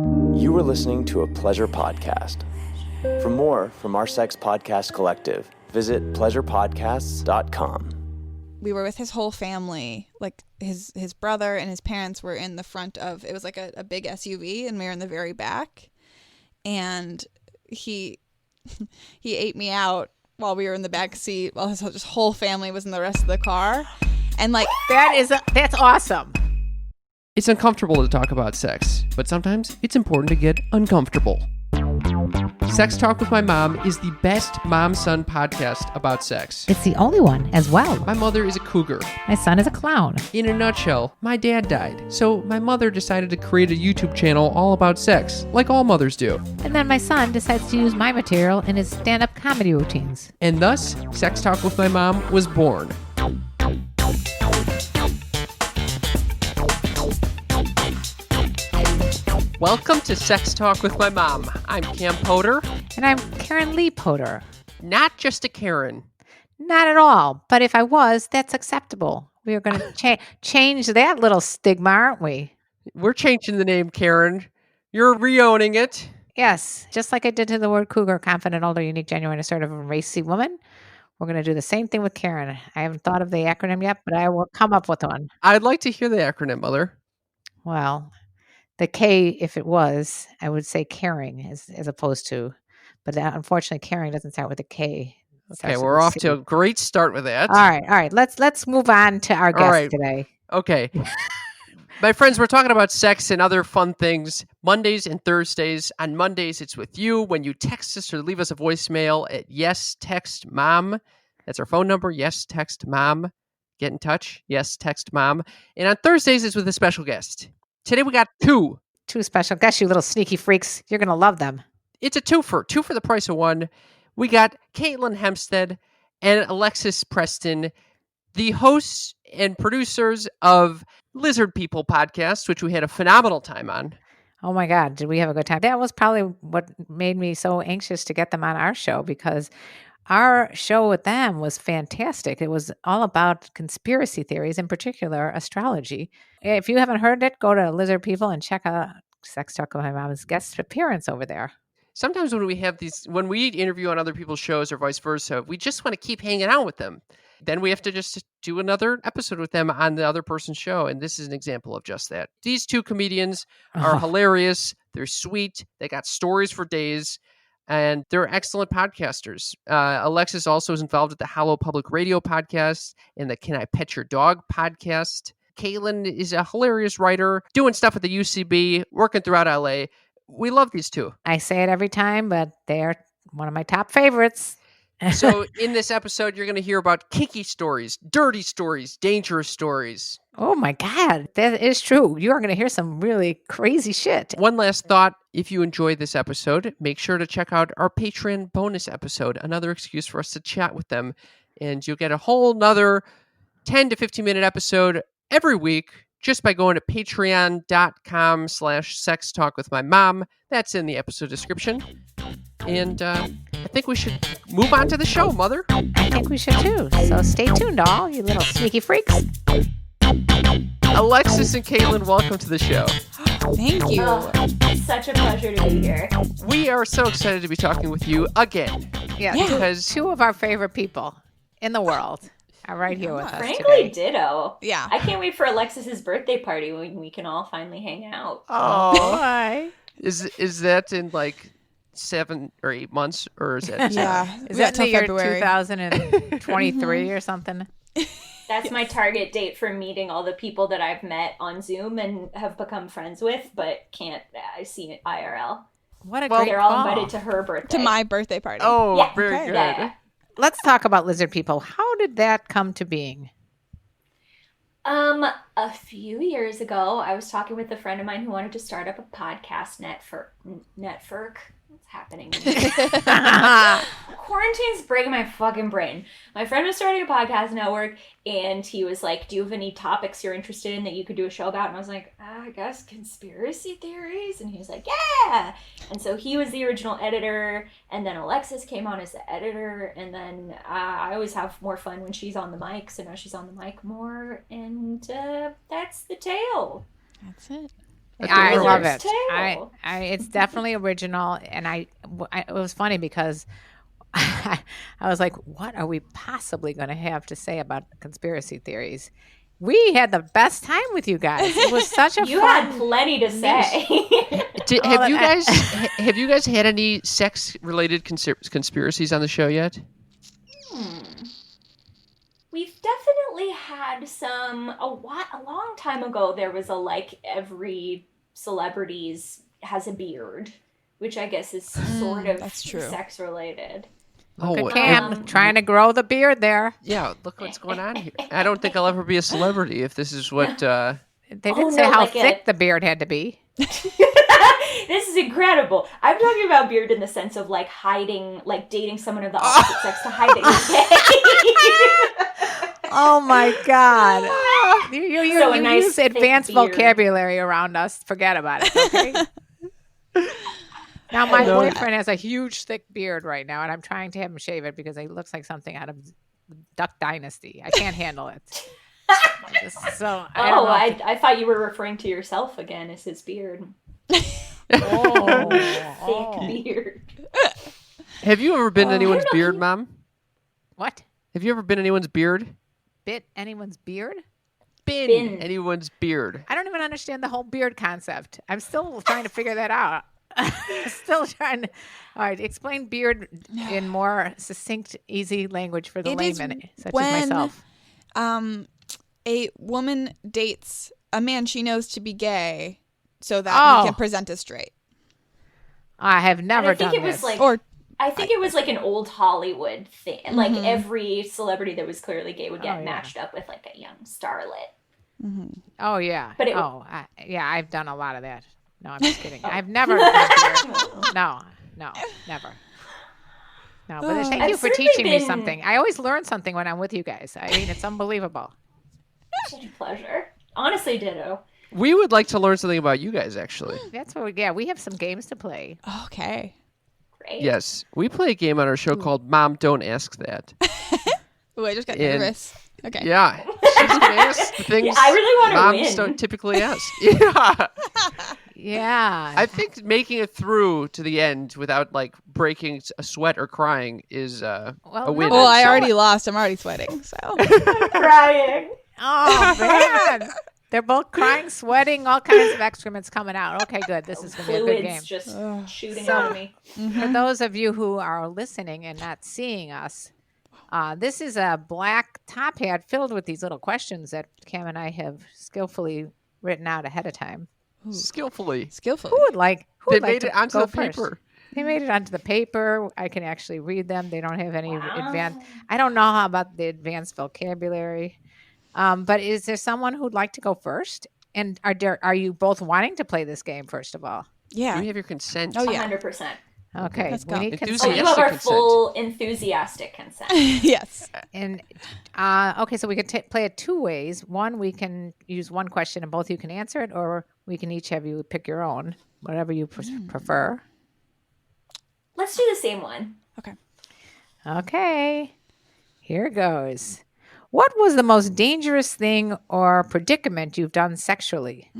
You are listening to a Pleasure podcast. For more from our Sex Podcast Collective, visit pleasurepodcasts.com. We were with his whole family, like his brother and his parents were in the front of, it was like a big SUV, and we were in the very back. And he ate me out while we were in the back seat, while his whole family was in the rest of the car. And like that's awesome. It's uncomfortable to talk about sex, but sometimes it's important to get uncomfortable. Sex Talk with My Mom is the best mom-son podcast about sex. It's the only one as well. My mother is a cougar. My son is a clown. In a nutshell, my dad died, so my mother decided to create a YouTube channel all about sex, like all mothers do. And then my son decides to use my material in his stand-up comedy routines. And thus, Sex Talk with My Mom was born. Welcome to Sex Talk with My Mom. I'm Cam Potter. And I'm Karen Lee Potter. Not just a Karen. Not at all. But if I was, that's acceptable. We are going to change that little stigma, aren't we? We're changing the name, Karen. You're re-owning it. Yes. Just like I did to the word cougar, confident, older, unique, genuine, assertive, and racy woman. We're going to do the same thing with Karen. I haven't thought of the acronym yet, but I will come up with one. I'd like to hear the acronym, Mother. Well, the K, if it was, I would say caring as opposed to, but unfortunately, caring doesn't start with a K. Okay, we're off to a great start with that. All right. Let's move on to our guest today. Okay. My friends, we're talking about sex and other fun things Mondays and Thursdays. On Mondays, it's with you when you text us or leave us a voicemail at Yes Text Mom. That's our phone number, Yes Text Mom. Get in touch, Yes Text Mom. And on Thursdays, it's with a special guest. Today we got two special guests, you little sneaky freaks. You're going to love them. It's a two for the price of one. We got Katelyn Hempstead and Alexis Preston, the hosts and producers of Lizard People podcast, which we had a phenomenal time on. Oh my God, did we have a good time? That was probably what made me so anxious to get them on our show, because our show with them was fantastic. It was all about conspiracy theories, in particular astrology. If you haven't heard it, go to Lizard People and check out Sex Talk with My Mom's guest appearance over there. Sometimes when we interview on other people's shows or vice versa, we just want to keep hanging out with them. Then we have to just do another episode with them on the other person's show. And this is an example of just that. These two comedians are hilarious. They're sweet. They got stories for days. And they're excellent podcasters. Alexis also is involved with the Hollow Public Radio podcast and the Can I Pet Your Dog podcast. Katelyn is a hilarious writer, doing stuff at the UCB, working throughout LA. We love these two. I say it every time, but they're one of my top favorites. So in this episode, you're going to hear about kinky stories, dirty stories, dangerous stories. Oh my God, that is true. You are going to hear some really crazy shit. One last thought. If you enjoyed this episode, make sure to check out our Patreon bonus episode, another excuse for us to chat with them. And you'll get a whole nother 10 to 15 minute episode every week just by going to patreon.com/sex talk with my mom. That's in the episode description. And I think we should move on to the show, Mother. I think we should too. So stay tuned, all you little sneaky freaks. Alexis and Katelyn, welcome to the show. Thank you. It's such a pleasure to be here. We are so excited to be talking with you again. Yeah. Because two of our favorite people in the world are right here with us Frankly, today. ditto. Yeah. I can't wait for Alexis's birthday party when we can all finally hang out. Oh, Hi. is that in like 7 or 8 months, or is that? Yeah. Is We got that the till year February. 2023 or something? That's my target date for meeting all the people that I've met on Zoom and have become friends with, but can't see it IRL. What a Well, great They're all call. invited to her birthday. To my birthday party. Oh, Yeah. very Okay. good. Yeah. Let's talk about Lizard People. How did that come to being? A few years ago, I was talking with a friend of mine who wanted to start up a podcast network. What's happening? Quarantine's breaking my fucking brain. My friend was starting a podcast network, and he was like, do you have any topics you're interested in that you could do a show about? And I was like, I guess conspiracy theories. And he was like, yeah. And so he was the original editor, and then Alexis came on as the editor, and then I always have more fun when she's on the mic, so now she's on the mic more, and that's the tale. That's it. I love Wizard's it. Tale. It's definitely original, and it was funny because I was like, "What are we possibly going to have to say about conspiracy theories?" We had the best time with you guys. It was such a You fun. had plenty to say. Have you guys had any sex related conspiracies on the show yet? We've definitely had some. A long time ago, there was a every celebrities has a beard, which I guess is sort of that's true. sex related. Look at Cam trying to grow the beard there. Yeah, look what's going on here. I don't think I'll ever be a celebrity if this is what. They didn't say how thick the beard had to be. This is incredible. I'm talking about beard in the sense of hiding, dating someone of the opposite sex to hide that you're gay. Oh my God. You So a nice use thick advanced beard. vocabulary around us. Forget about it, okay? Now, my boyfriend has a huge, thick beard right now, and I'm trying to have him shave it because he looks like something out of Duck Dynasty. I can't handle it. So I thought you were referring to yourself again as his beard. Thick beard. Have you ever been anyone's beard, Mom? What? Have you ever been anyone's beard? Bit anyone's beard? Been anyone's beard. I don't even understand the whole beard concept. I'm still trying to figure that out. Still trying to. All right, explain beard in more succinct, easy language for the layman, such as myself. A woman dates a man she knows to be gay so that he can present as straight. I have never done this. I think it was an old Hollywood thing. Every celebrity that was clearly gay would get matched up with a young starlet. Mm-hmm. Oh yeah. But I've done a lot of that. No, I'm just kidding. I've never done beard. No, never. No, but thank you for teaching me something. I always learn something when I'm with you guys. I mean, it's unbelievable. Such a pleasure. Honestly, ditto. We would like to learn something about you guys, actually. That's what we have some games to play. Okay. Great. Yes, we play a game on our show called Mom, Don't Ask That. Ooh, I just got nervous. Okay. Yeah. She's going to ask the things I really want to moms win. don't typically ask. Yeah. Yeah. I think making it through to the end without breaking a sweat or crying is a win. Well, I already lost. I'm already sweating. So I'm crying. Oh, man. They're both crying, sweating, all kinds of excrements coming out. Okay, good. This is going to be a good game. Just shooting out of me. For those of you who are listening and not seeing us, this is a black top hat filled with these little questions that Cam and I have skillfully written out ahead of time. Skillfully. skillfully. Who would like made to it onto go the first? paper. They made it onto the paper. I can actually read them. They don't have any advanced. I don't know how about the advanced vocabulary. But is there someone who'd like to go first? And are you both wanting to play this game, first of all? Yeah. Do you have your consent? Oh, yeah. 100%. Okay. Let's go. We need Enthusiastic consent. You have our consent. full enthusiastic consent. Yes. And okay, so we could play it two ways. One, we can use one question and both you can answer it, or we can each have you pick your own, whatever you prefer. Let's do the same one. Okay. Okay. Here goes. What was the most dangerous thing or predicament you've done sexually?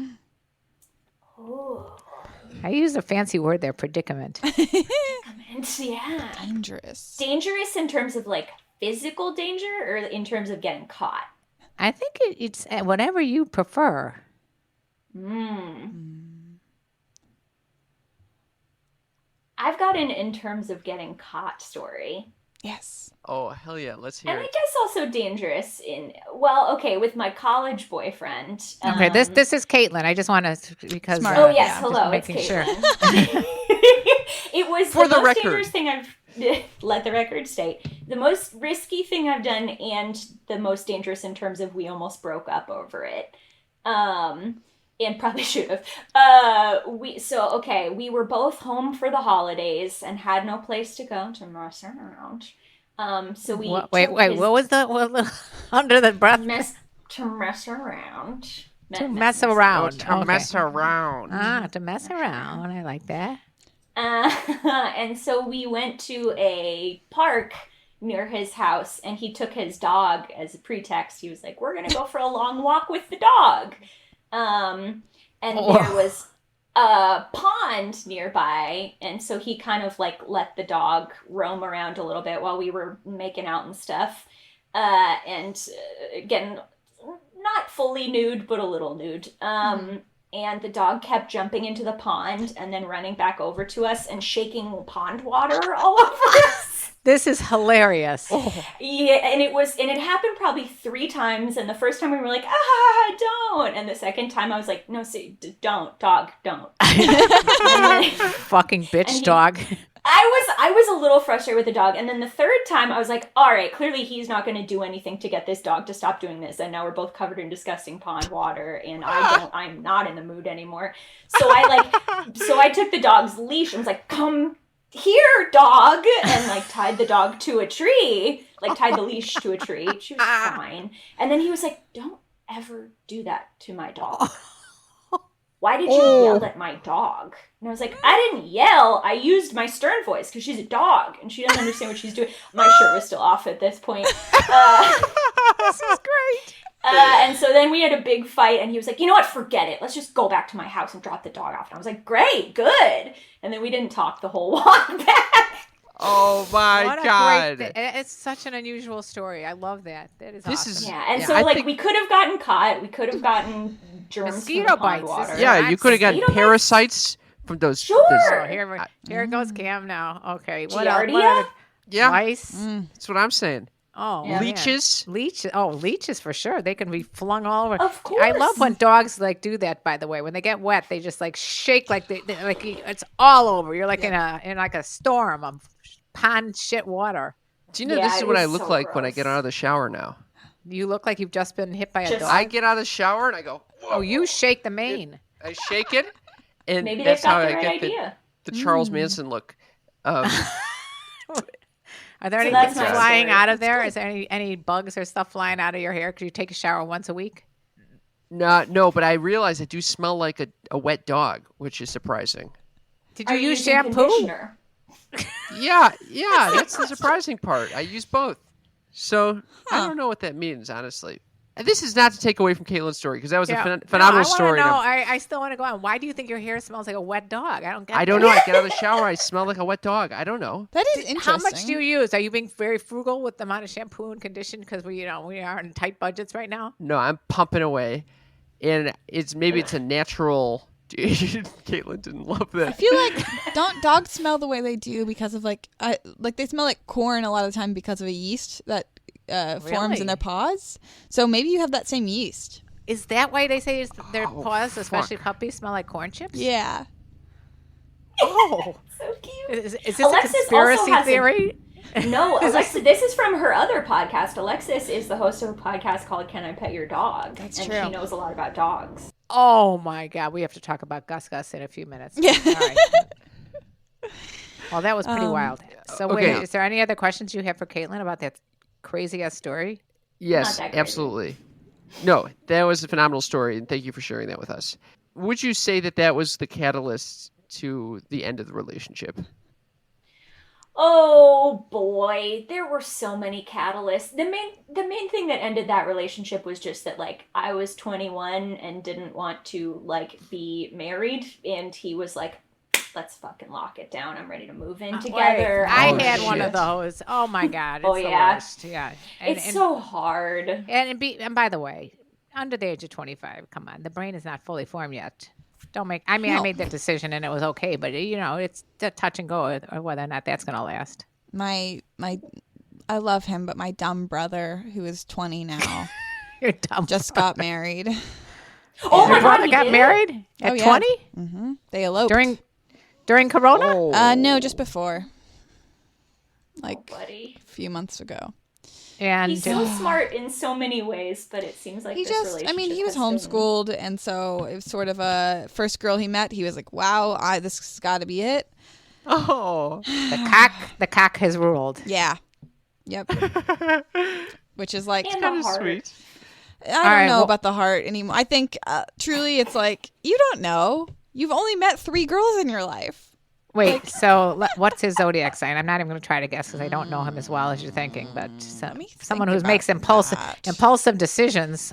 Ooh. I used a fancy word there, predicament. Yeah. Dangerous. Dangerous in terms of physical danger or in terms of getting caught? I think it's whatever you prefer. I've got an in terms of getting caught story. Yes. Oh, hell yeah. Let's hear And I it. guess also dangerous with my college boyfriend. Okay, this is Katelyn. I just want to because Smart. Oh yes, just hello, it's making sure. Caitlin. It was For the most record. dangerous thing I've let the record state. The most risky thing I've done and the most dangerous in terms of we almost broke up over it. And probably should have. We were both home for the holidays and had no place to go to mess around. So we wait. What was the under the breath? to mess around. To mess around. To mess around. To mess around. I like that. And so we went to a park near his house, and he took his dog as a pretext. He was like, "We're gonna go for a long walk with the dog." And there was a pond nearby, and so he kind of like let the dog roam around a little bit while we were making out and stuff, and getting not fully nude but a little nude. And the dog kept jumping into the pond and then running back over to us and shaking pond water all over us. This is hilarious. Yeah, and it happened probably 3 times. And the first time we were like, don't. And the second time I was like, no, see, don't, dog, don't. Fucking bitch dog. I was a little frustrated with the dog. And then the third time I was like, all right, clearly he's not going to do anything to get this dog to stop doing this. And now we're both covered in disgusting pond water and I'm not in the mood anymore. So I took the dog's leash and was like, come here, dog. And like tied the dog to a tree, like tied the leash to a tree. She was fine. And then he was like, don't ever do that to my dog. Why did you yell at my dog? And I was like, I didn't yell. I used my stern voice because she's a dog and she doesn't understand what she's doing. My shirt was still off at this point. This is great. And so then we had a big fight and he was like, you know what? Forget it. Let's just go back to my house and drop the dog off. And I was like, great, good. And then we didn't talk the whole walk back. Oh my God. It's such an unusual story. I love that. That is awesome. Yeah, and so like we could have gotten caught. We could have gotten germs mosquito from the pond bites. water. Yeah, you could have gotten parasites from those. Sure. Here goes Cam now. Okay. Giardia? Yeah. Lice. That's what I'm saying. Oh, Yeah. Leeches. Leeches for sure. They can be flung all over. Of course. I love when dogs like do that. By the way, when they get wet, they just like shake like they like it's all over. You're like in like a storm of pond shit water. Do you know Yeah, this is it what was I look so like when I gross. get out of the shower now? You look like you've just been hit by a dog. I get out of the shower and I go, whoa. Oh, you shake the mane. I shake it, and Maybe that's they've how got I the right get idea. the Charles Manson look. Are there So any that's things my flying story. out of there? Is there any bugs or stuff flying out of your hair? Could you take a shower once a week? No, but I realize I do smell like a wet dog, which is surprising. Did Are you use using shampoo? conditioner? Yeah, that's the surprising part. I use both. So I don't know what that means, honestly. And this is not to take away from Katelyn's story, because that was a phenomenal story. I still want to go on. Why do you think your hair smells like a wet dog? I don't get I don't know. I get out of the shower, I smell like a wet dog. I don't know. That is interesting. How much do you use? Are you being very frugal with the amount of shampoo and condition because we are in tight budgets right now? No, I'm pumping away, and it's a natural. Katelyn didn't love that. I feel like don't dogs smell the way they do because of like they smell like corn a lot of the time because of a yeast that forms Really? in their paws. So maybe you have that same yeast. Is that why they say their paws, especially puppies, smell like corn chips? Yeah. Oh, So cute. is this Alexis a conspiracy also has theory? No, Alexis, this is from her other podcast. Alexis is the host of a podcast called Can I Pet Your Dog? That's and true. she knows a lot about dogs. Oh my God, we have to talk about Gus in a few minutes. Yeah. All right. Well, that was pretty wild. So okay. wait, is there any other questions you have for Katelyn about that crazy ass story? Yes, Not that crazy. absolutely. No, that was a phenomenal story, and thank you for sharing that with us. Would you say that was the catalyst to the end of the relationship? Oh boy, there were so many catalysts. The main thing that ended that relationship was just that like I was 21 and didn't want to like be married, and he was like, let's fucking lock it down. I'm ready to move in together. I Oh, had one of shit. those. Oh my God, it's Oh, the yeah? worst. Yeah, It's so hard. and by the way, under the age of 25, come on, the brain is not fully formed yet. Don't make. I mean, I made that decision and it was okay, but it's the touch and go or whether or not that's going to last. I love him, but my dumb brother, who is 20 now, You're dumb. just got married. Oh my Your god, brother he got did? married at Oh, yeah. 20 Mm-hmm. They eloped. during Corona. Oh. No, just before. Like Oh, buddy. a few months ago. And He's so smart in so many ways, but it seems like He this just, I mean, he was relationship has been- homeschooled, and so it was sort of a first girl he met. He was like, wow, this has got to be it. Oh. the cock has ruled. Yeah. Yep. Which is like, And Kind the of heart. sweet. I don't right, know well- about the heart anymore. I think truly it's like, you don't know. You've only met 3 girls in your life. Wait, so what's his zodiac sign? I'm not even going to try to guess because I don't know him as well as you're thinking. But me someone think who makes about that. impulsive decisions,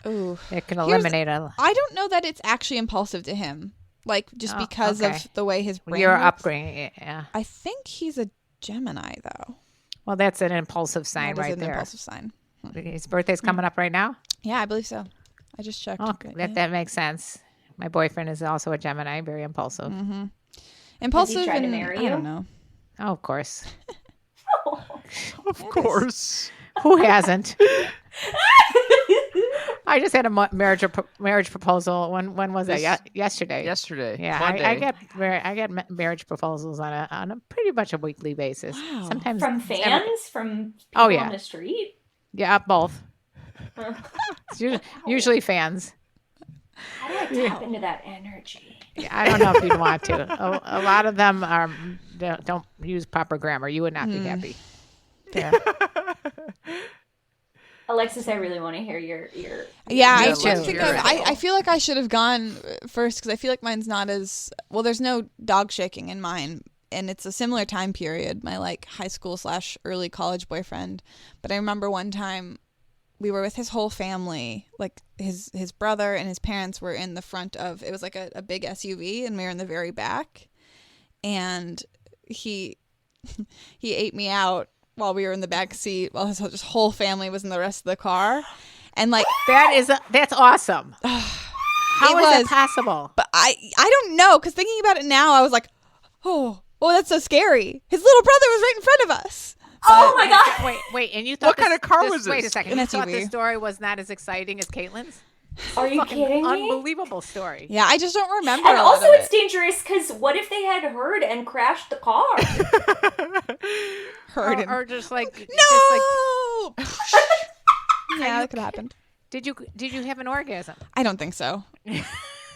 Ooh. it can eliminate a. I don't know that it's actually impulsive to him. like just Oh, because okay. of the way his brain You're works. upgrading. Yeah. I think he's a Gemini, though. Well, that's an impulsive sign That is right an there. impulsive sign. His birthday's coming up right now. Yeah, I believe so. I just checked. Oh, but that yeah. that makes sense. My boyfriend is also a Gemini, very impulsive. Impulsive try to and marry I you? don't know. Oh, of course. Of course. Who hasn't? I just had a marriage proposal. When was that? Yesterday. Yesterday. Yeah, Monday. I get marriage proposals on a pretty much a weekly basis. Wow. Sometimes From it's fans? From people Oh, yeah. on the street? yeah, both. It's usually fans. How do I tap into that energy? Yeah, I don't know if you'd want to. A lot of them don't use proper grammar. You would not be happy. Fair. Alexis, I really want to hear your Yeah, I Yeah, was trying to let's think hear of. it. I feel like I should have gone first because I feel like mine's not as well. There's no dog shaking in mine, and it's a similar time period. My like high school / early college boyfriend. But I remember one time we were with his whole family. Like his brother and his parents were in the front of. It was like a big SUV, and we were in the very back. And he ate me out while we were in the back seat, while his whole family was in the rest of the car. And like That's awesome. How is it possible? But I don't know, because thinking about it now, I was like, oh, that's so scary. His little brother was right in front of us. Oh my god! Wait, and you thought What kind of car was Wait a this? second. An You thought SUV. this story was not as exciting as Katelyn's? Are you Fucking kidding me? unbelievable story. Yeah, I just don't remember. And a lot also, of it's it. dangerous because what if they had heard and crashed the car? Heard him. Or just like No. Yeah, that could have happened. did you have an orgasm? I don't think so.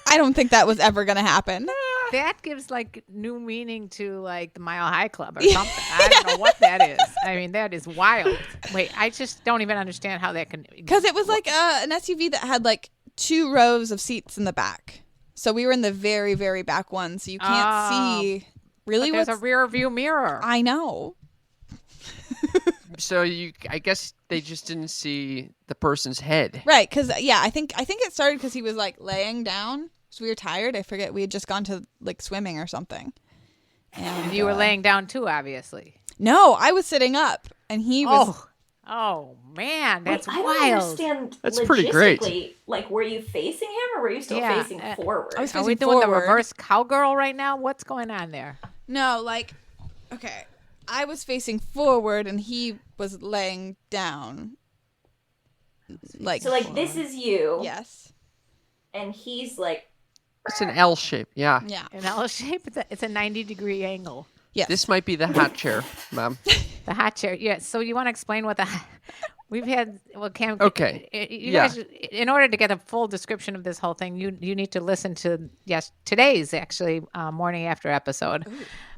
I don't think that was ever gonna happen. That gives like new meaning to like the Mile High Club or something. I don't know what that is. I mean, that is wild. Wait, I just don't even understand how that can. Because it was like an SUV that had like 2 rows of seats in the back. So we were in the very, very back one, so you can't see really There's what's. a rear view mirror. I know. So I guess they just didn't see the person's head. Right, because I think it started because he was like laying down. So we were tired. I forget. We had just gone to like swimming or something. And you were laying down too, obviously. No, I was sitting up, and he was. Oh man, that's Wait, I don't wild. understand. That's pretty great. logistically, Like, were you facing him or were you still Yeah, facing forward? I was Are we facing doing the forward. reverse cowgirl right now? What's going on there? No, like, okay, I was facing forward, and he was laying down. Like So, like, this is you, yes, and he's like, It's an L shape. Yeah. yeah, An L shape. It's a 90-degree angle. yes. This might be the hot chair, Mom. The hot chair. Yeah. So you want to explain what we've had? Well, Cam. Okay. You Yeah. guys, in order to get a full description of this whole thing, you need to listen to today's actually morning after episode.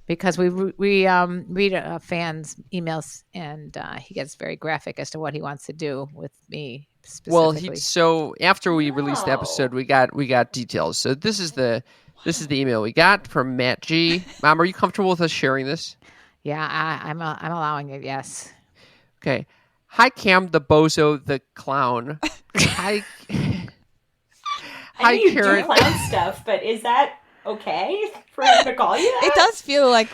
Because we read a fan's emails, and he gets very graphic as to what he wants to do with me specifically. Well, so after we released the No. episode, we got details. So this is the email we got from Matt G. Mom, are you comfortable with us sharing this? Yeah, I'm allowing it. Yes. Okay. Hi, Cam the Bozo the Clown. Hi. I Hi, know you Karen. do clown stuff, but is that okay for him to call you that? It does feel like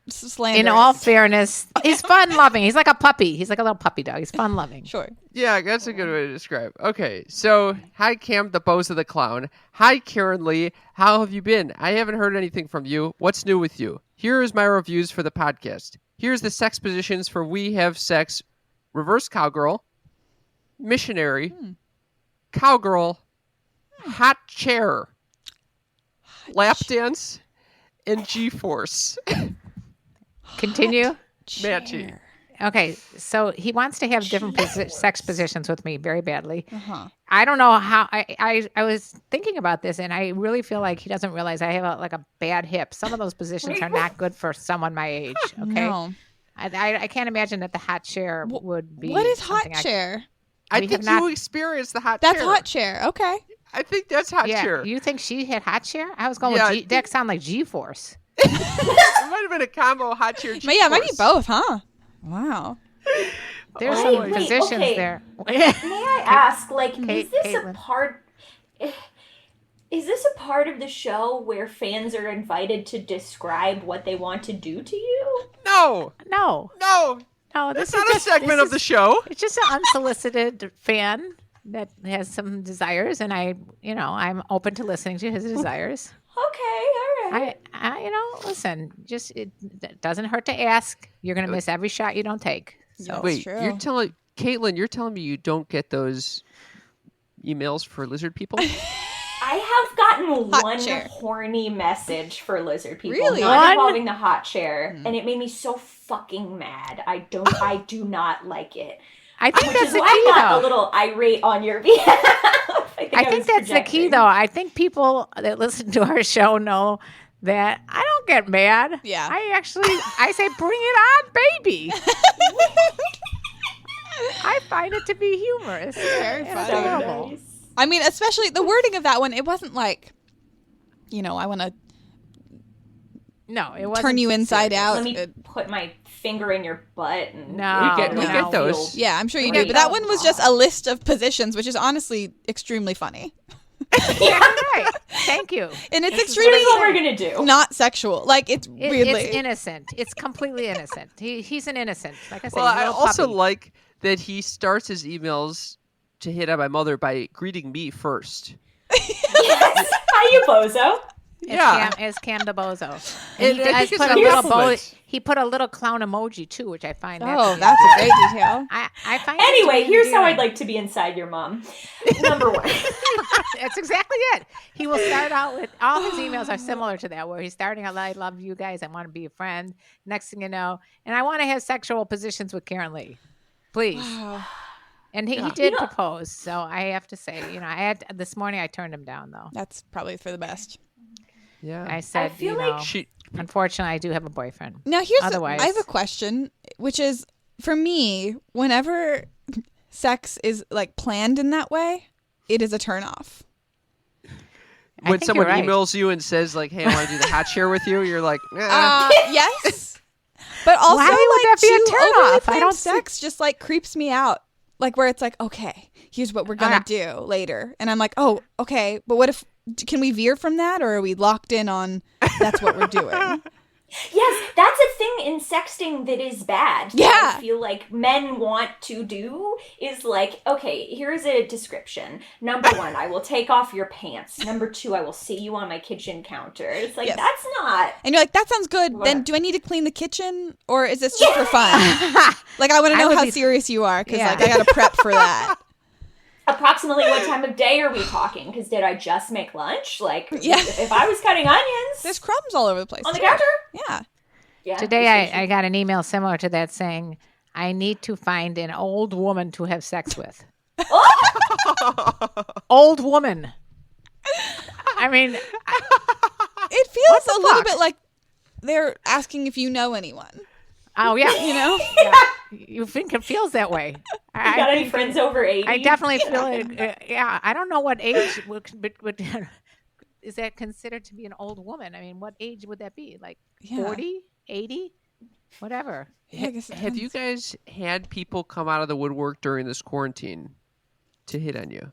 slanderous. In all fairness, he's fun loving. He's like a puppy. He's like a little puppy dog. He's fun loving. Sure. Yeah, that's a good way to describe. Okay, so hi, Cam the Bozo the Clown. Hi, Karen Lee. How have you been? I haven't heard anything from you. What's new with you? Here is my reviews for the podcast. Here's the sex positions for We Have Sex, Reverse Cowgirl, Missionary, Cowgirl, Hot Chair, Lap Dance, and G-Force. Continue. Matt G. Okay, so he wants to have different sex positions with me very badly. Uh-huh. I don't know how. I was thinking about this, and I really feel like he doesn't realize I have a bad hip. Some of those positions are not good for someone my age. Okay, No. I can't imagine that the hot chair would be. What is hot something chair? I We think have not- you experienced the hot That's chair. hot chair. Okay. I think that's hot Yeah, chair. you think she had hot chair? I was going Yeah, I with that sound like G-force. It might have been a combo hot chair. But yeah, it might be G-force. both, huh? Wow. There's Wait, some wait, positions okay. there. May I ask, like, is this Caitlin. a part? Is this a part of the show where fans are invited to describe what they want to do to you? No. No, That's not a segment of the show. It's just an unsolicited fan that has some desires, and I'm open to listening to his desires. Okay, all right. Listen, just it doesn't hurt to ask. You're going to miss every shot you don't take. So Yeah. Wait, true. you're telling Katelyn, you're telling me you don't get those emails for lizard people? I have gotten Hot one chair. horny message for lizard people. Really? Not One? involving the hot chair. And it made me so fucking mad. I do not like it. I think Which that's is the why key, I got a though. little irate on your behalf. I think was that's the key, projecting. though. I think people that listen to our show know that I don't get mad. Yeah. I say, bring it on, baby. I find it to be humorous. Very and funny. adorable. Nice. I mean, especially the wording of that one, it wasn't like, I want to No, it wasn't. turn you inside serious. out. Let me put my finger in your butt. And No, we get those. Yeah, I'm sure you Right. do. But that one was just a list of positions, which is honestly extremely funny. Yeah, right. Thank you. And it's This extremely is what we're gonna do. not sexual. Like, it's weirdly. It's innocent. It's completely innocent. He's an innocent. Like I said, Well, he's a I little also puppy. like that he starts his emails to hit on my mother by greeting me first. Yes. Hi, you bozo. As Cam the Bozo. And And I he think put it's a a little compliment. he put a little clown emoji too, which I find Oh, that's a great detail. I find it to Anyway, be here's how endearing. I'd like to be inside your mom. Number one. That's exactly it. He will start out with all his emails are similar to that, where he's starting out, I love you guys, I want to be a friend. Next thing you know, and I want to have sexual positions with Karen Lee. Please. Wow. And he did propose. So I have to say, I had this morning I turned him down though. That's probably for the best. Yeah. I said, feel like unfortunately I do have a boyfriend. Now, Otherwise- I have a question, which is, for me, whenever sex is like planned in that way, it is a turnoff. I When think someone you're right. emails you and says like, "Hey, I want to do the hot chair with you," you're like, Yes. But also, Why would like, that be a too turn overly off? I planned don't see- sex just like creeps me out. Like, where it's like, okay, here's what we're gonna do later, and I'm like, oh, okay, but what if? Can we veer from that, or are we locked in on that's what we're doing? Yes, that's a thing in sexting that is bad. Yeah. That I feel like men want to do is like, okay, here's a description. Number one, I will take off your pants. Number two, I will see you on my kitchen counter. It's like, Yes. that's not. And you're like, that sounds good. What? Then do I need to clean the kitchen, or is this just for fun? Like, I want to I know would how be- serious you are, because Yeah. like I gotta prep for that. Approximately what time of day are we talking? Because did I just make lunch? Like, Yeah. if I was cutting onions There's crumbs all over the place on the too. counter? Yeah. Yeah. Today I got an email similar to that saying, I need to find an old woman to have sex with. Old woman. I mean, It feels a little bit like they're asking if you know anyone. oh yeah, Yeah. you think it feels that way. You got any think- friends over 80? I definitely feel it. Yeah, I don't know what age would is that considered to be an old woman? I mean, what age would that be? Like Yeah. 40, 80, whatever. Yeah, I guess it have you depends. guys had people come out of the woodwork during this quarantine to hit on you?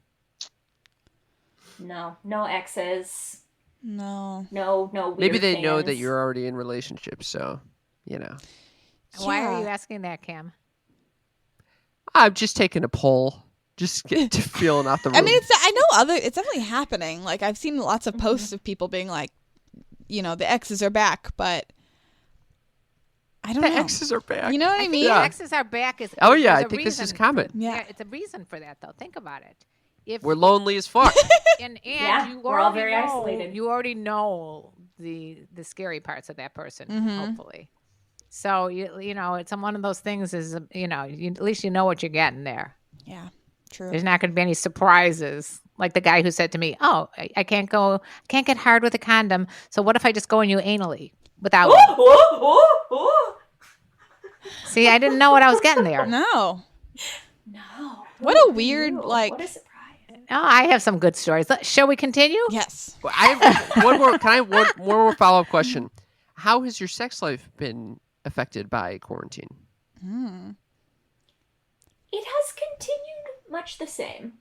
No exes. No. No weird Maybe they know that fans. you're already in relationships, so Why are Yeah. you asking that, Cam? I'm just taking a poll, just get to feeling out the room. I mean, it's definitely happening. Like, I've seen lots of posts of people being like, the exes are back, but I don't the know. exes are back. You know what I think mean? the Yeah. exes are back. Oh, yeah, there's I a think this is reason common. for- Yeah. it's a reason for that, though. Think about it. If We're lonely as fuck. and Yeah, you we're all already very know, isolated. You already know the scary parts of that person, Mhm. hopefully. So it's one of those things. Is at least you know what you're getting there. Yeah, true. There's not going to be any surprises. Like the guy who said to me, "Oh, I can't get hard with a condom. So what if I just go in you anally without?" one?" Ooh. See, I didn't know what I was getting there. No. No. What a weird, like- What a surprise. Oh, I have some good stories. Shall we continue? Yes. I have one more. Can I have one more follow up question? How has your sex life been affected by quarantine? Hmm. It has continued much the same.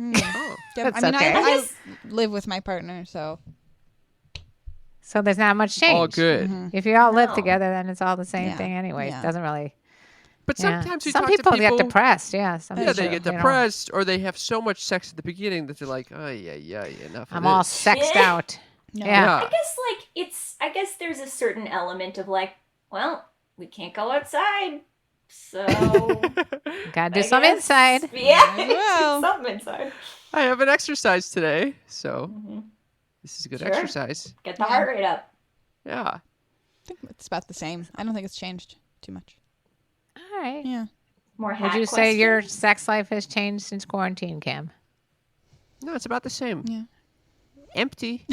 Oh. Yeah, That's I mean, okay. I live with my partner, so So there's not much change. All good. If you all live No. together, then it's all the same Yeah. thing anyway. Yeah. It doesn't really. But Yeah. sometimes we Some talk people to people get depressed. Yeah. Yeah, they people, get you know, depressed, or they have so much sex at the beginning that they're like, oh, yeah, enough I'm of all this. sexed Yeah. out. No. Yeah. I guess there's a certain element of like, well, we can't go outside, so Gotta do I some guess- inside. Yeah, Might as well. do something inside. I have an exercise today, so Mhm. this is a good Sure. exercise. Get the heart rate up. Yeah. I think it's about the same. I don't think it's changed too much. All right. Yeah. More Would hat you say your questions? sex life has changed since quarantine, Cam? No, it's about the same. Yeah. Empty.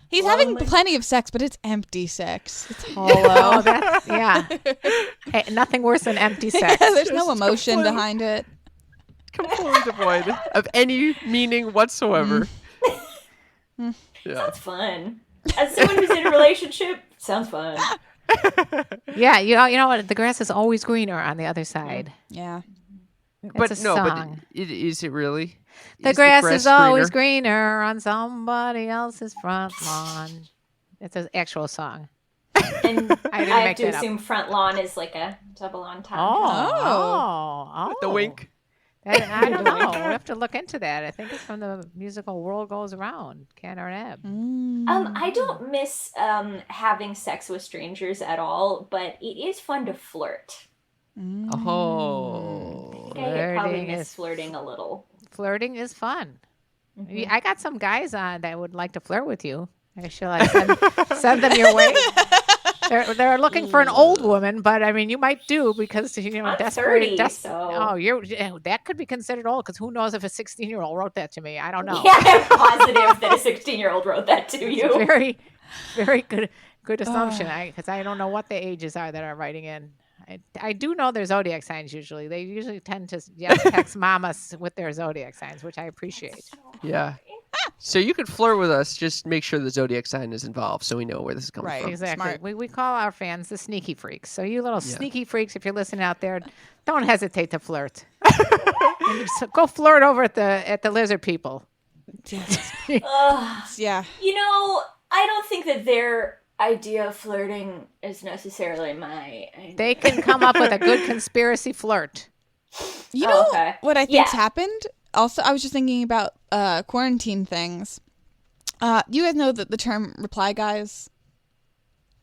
He's having plenty of sex, but it's empty sex. It's Oh, hollow. that's, yeah. Hey, nothing worse than empty sex. There's no Just emotion complete- behind it. Completely devoid of any meaning whatsoever. Yeah. Sounds fun. As someone who's in a relationship, sounds fun. Yeah, you know what? The grass is always greener on the other side. Yeah. But It's a no, song. but is it really? The grass is always greener on somebody else's front lawn. It's an actual song. And I didn't I have make to that up. assume front lawn is like a double entendre. Oh. The wink. I don't know. We have to look into that. I think it's from the musical World Goes Around, Can or Neb. I don't miss having sex with strangers at all, but it is fun to flirt. Oh. I think I probably Flirting miss is- flirting a little. Flirting is fun. Mhm. I got some guys on that would like to flirt with you. I should like send them your way. They're looking for an old woman, but I mean, you might do because I'm desperate. 30, so Oh, that could be considered old because who knows if a 16-year-old wrote that to me? I don't know. yeah, I'm positive that a 16-year-old wrote that to you. Very, very good assumption. Because I don't know what the ages are that are writing in. I do know their zodiac signs usually. They usually tend to text mamas with their zodiac signs, which I appreciate. Yeah. So you could flirt with us. Just make sure the zodiac sign is involved, so we know where this is coming Right. from. Exactly. Smart. We call our fans the sneaky freaks. So you little Yeah. sneaky freaks, if you're listening out there, don't hesitate to flirt. So go flirt over at the lizard people. Ugh. Yeah. You know, I don't think that their idea of flirting is necessarily my idea. They can come up with a good conspiracy flirt. You know okay. what I think's Yeah. happened? Also, I was just thinking about quarantine things. You guys know the term reply guys?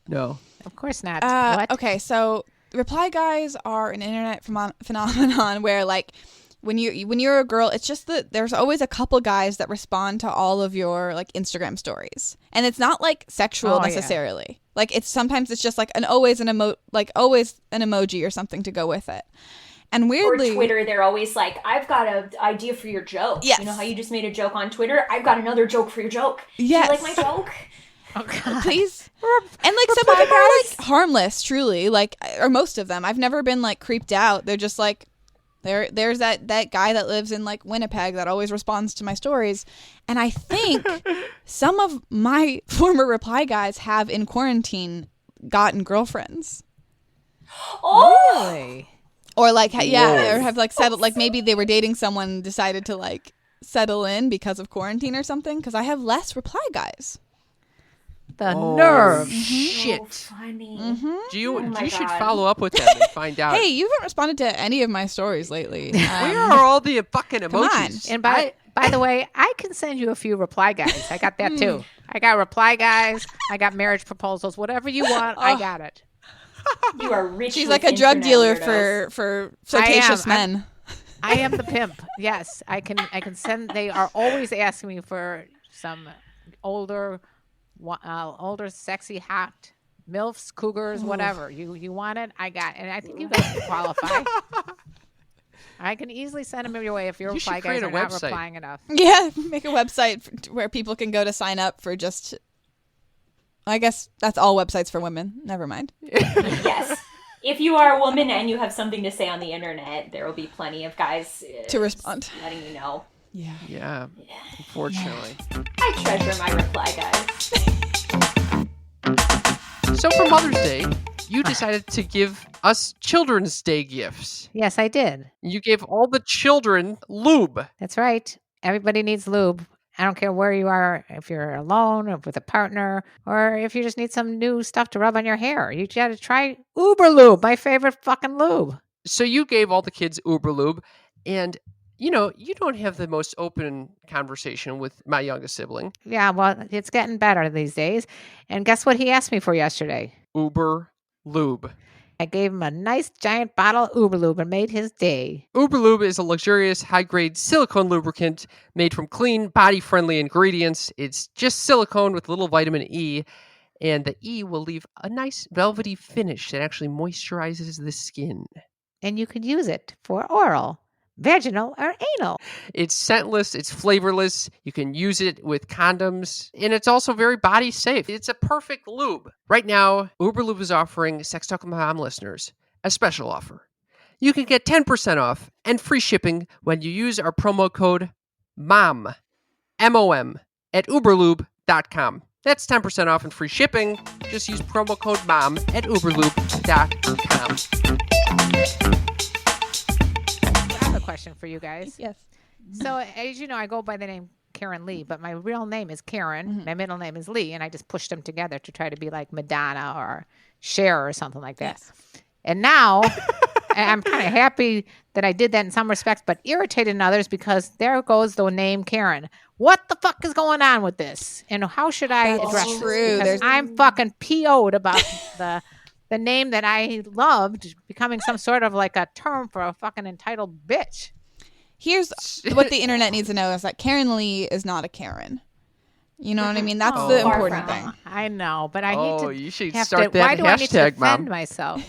No. Of course not. What? Okay, so reply guys are an internet phenomenon where, like, when you're a girl, it's just that there's always a couple guys that respond to all of your like Instagram stories, and it's not like sexual Oh, yeah. necessarily. Like sometimes it's just like always an emoji or something to go with it. And weirdly, Or Twitter, they're always like, I've got an idea for your joke. Yes. You know how you just made a joke on Twitter? I've got another joke for your joke. Yes. Do you like my joke? Oh, God. please. And like some of them are like harmless, truly, like, or most of them. I've never been like creeped out. They're just like, there's that guy that lives in like Winnipeg that always responds to my stories. And I think some of my former reply guys have in quarantine gotten girlfriends. Oh! Really? Or like, or have like settled, like maybe they were dating someone and decided to like settle in because of quarantine or something. Because I have less reply guys. The nerve. Shit. So funny. You should God. follow up with them and find out. Hey, you haven't responded to any of my stories lately. Where are all the fucking on. emojis? And by the way, I can send you a few reply guys. I got that too. I got reply guys. I got marriage proposals. Whatever you want, I got it. You are rich. She's with like a drug internet dealer weirdos. for flirtatious I am. men. I am the pimp. Yes, I can send. They are always asking me for some older, sexy, hot milfs, cougars, whatever. You want it? I got, and I think you guys can qualify. I can easily send them your way if your You should reply guys create a are not website. replying enough. Yeah, make a website where people can go to sign up for just. I guess that's all websites for women. Never mind. Yes. If you are a woman and you have something to say on the internet, there will be plenty of guys To respond. letting you know. Yeah. Yeah. Unfortunately. I treasure my reply guys. So for Mother's Day, you decided to give us Children's Day gifts. Yes, I did. You gave all the children lube. That's right. Everybody needs lube. I don't care where you are, if you're alone or with a partner, or if you just need some new stuff to rub on your hair. You got to try Uber Lube, my favorite fucking lube. So you gave all the kids Uber lube, and you don't have the most open conversation with my youngest sibling. Yeah, well, it's getting better these days. And guess what he asked me for yesterday? Uber lube. I gave him a nice giant bottle of Uber Lube and made his day. Uber lube is a luxurious, high-grade silicone lubricant made from clean, body-friendly ingredients. It's just silicone with a little vitamin E, and the E will leave a nice velvety finish that actually moisturizes the skin. And you can use it for oral, vaginal, or anal. It's scentless, it's flavorless, you can use it with condoms, and it's also very body safe. It's a perfect lube. Right now, Uber Lube is offering Sex Talk with Mom listeners a special offer. You can get 10% off and free shipping when you use our promo code MOM, M-O-M, at uberlube.com. That's 10% off and free shipping. Just use promo code MOM at uberlube.com. I have a question for you guys. Yes. So, as you know, I go by the name Karen Lee, but my real name is Karen. My middle name is Lee, and I just pushed them together to try to be like Madonna or Cher or something like that. Yes. And now I'm kind of happy that I did that in some respects, but irritated in others because there goes the name Karen. What the fuck is going on with this? And how should I That's address true. this? Because There's- I'm fucking PO'd about the name that I loved becoming some sort of like a term for a fucking entitled bitch. Here's what the internet needs to know is that Karen Lee is not a Karen. You know what I mean? That's the Far important from thing. I know, but I hate to you should have start to. that Why do I need to hashtag, defend Mom. myself?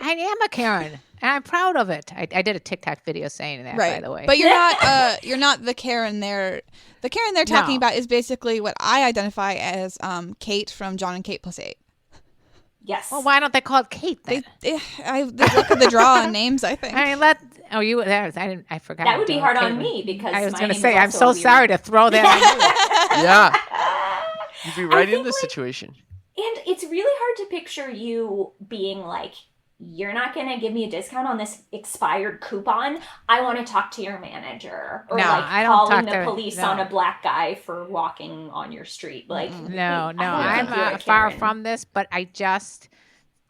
I am a Karen, and I'm proud of it. I did a TikTok video saying that, Right. by the way. But you're not the Karen there. The Karen they're talking No. about is basically what I identify as Kate from John and Kate Plus 8. Yes. well, why don't they call it Kate then? They look at the draw on names, I think. I mean, you. I forgot. that would be doing hard on Caitlin. me because I was my going to name say, is I'm also so weird. sorry to throw that Yeah, you'd be right in think, this like- situation. And it's really hard to picture you being like, you're not going to give me a discount on this expired coupon. I want to talk to your manager. Or No, like I don't calling talk the to- police no. on a black guy for walking on your street. Like, on you. No, I don't I'm think you're a far Karen. from this, but I just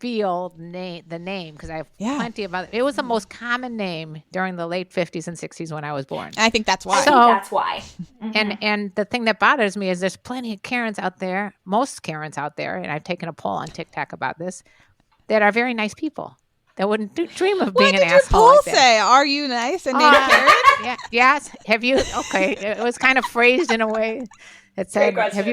feel the name because I have Yeah. plenty of other. It was the most common name during the late 50s and 60s when I was born. I think that's I why. So- think that's why. And the thing that bothers me is there's plenty of Karens out there, most Karens out there, and I've taken a poll on TikTok about this, that are very nice people that wouldn't dream of What being did an your asshole poll like that. say? Are you nice and named Karen? Yeah, yes. Have you? Okay, it was kind of phrased in a way that said, question. "Have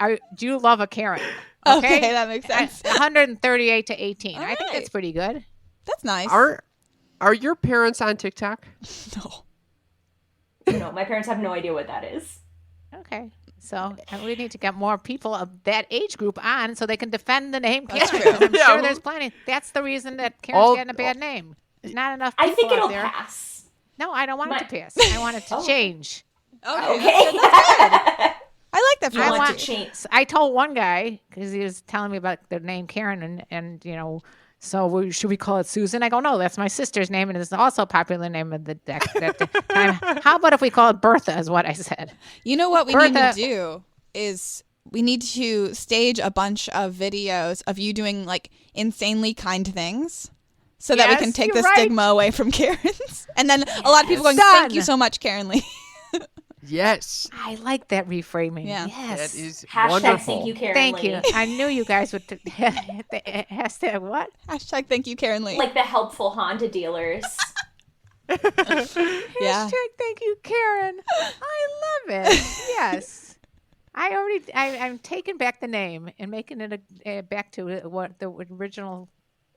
you? Do you love a Karen?" Okay, that makes sense. 138 to 18. All I think right. that's pretty good. That's nice. Are your parents on TikTok? No. No, my parents have no idea what that is. Okay, so we need to get more people of that age group on so they can defend the name Karen. That's true. 'Cause I'm Yeah, sure well- there's plenty. That's the reason that Karen's All- getting a bad name. There's not enough people I think out it'll there. pass. No, I don't want it My- to pass. I want it to Oh. change. Okay. Okay. I like that for You I once. want want- to change. I told one guy because he was telling me about the name Karen and you know, so should we call it Susan? I go, no, that's my sister's name and it's also a popular name of the time. How about if we call it Bertha? Is what I said. You know what we need to Bertha- do is we need to stage a bunch of videos of you doing like insanely kind things so that we can Yes, take you're the right. stigma away from Karens. And then a lot of people going, Done. thank you so much, Karen Lee. Yes, I like that reframing. Yeah. Yes. that is Hashtag wonderful. thank you, Karen Thank Lee. you. I knew you guys would. Hashtag what? Hashtag thank you, Karen Lee. Like the helpful Honda dealers. Yeah. Hashtag thank you, Karen. I love it. Yes. I'm taking back the name and making it back to what the original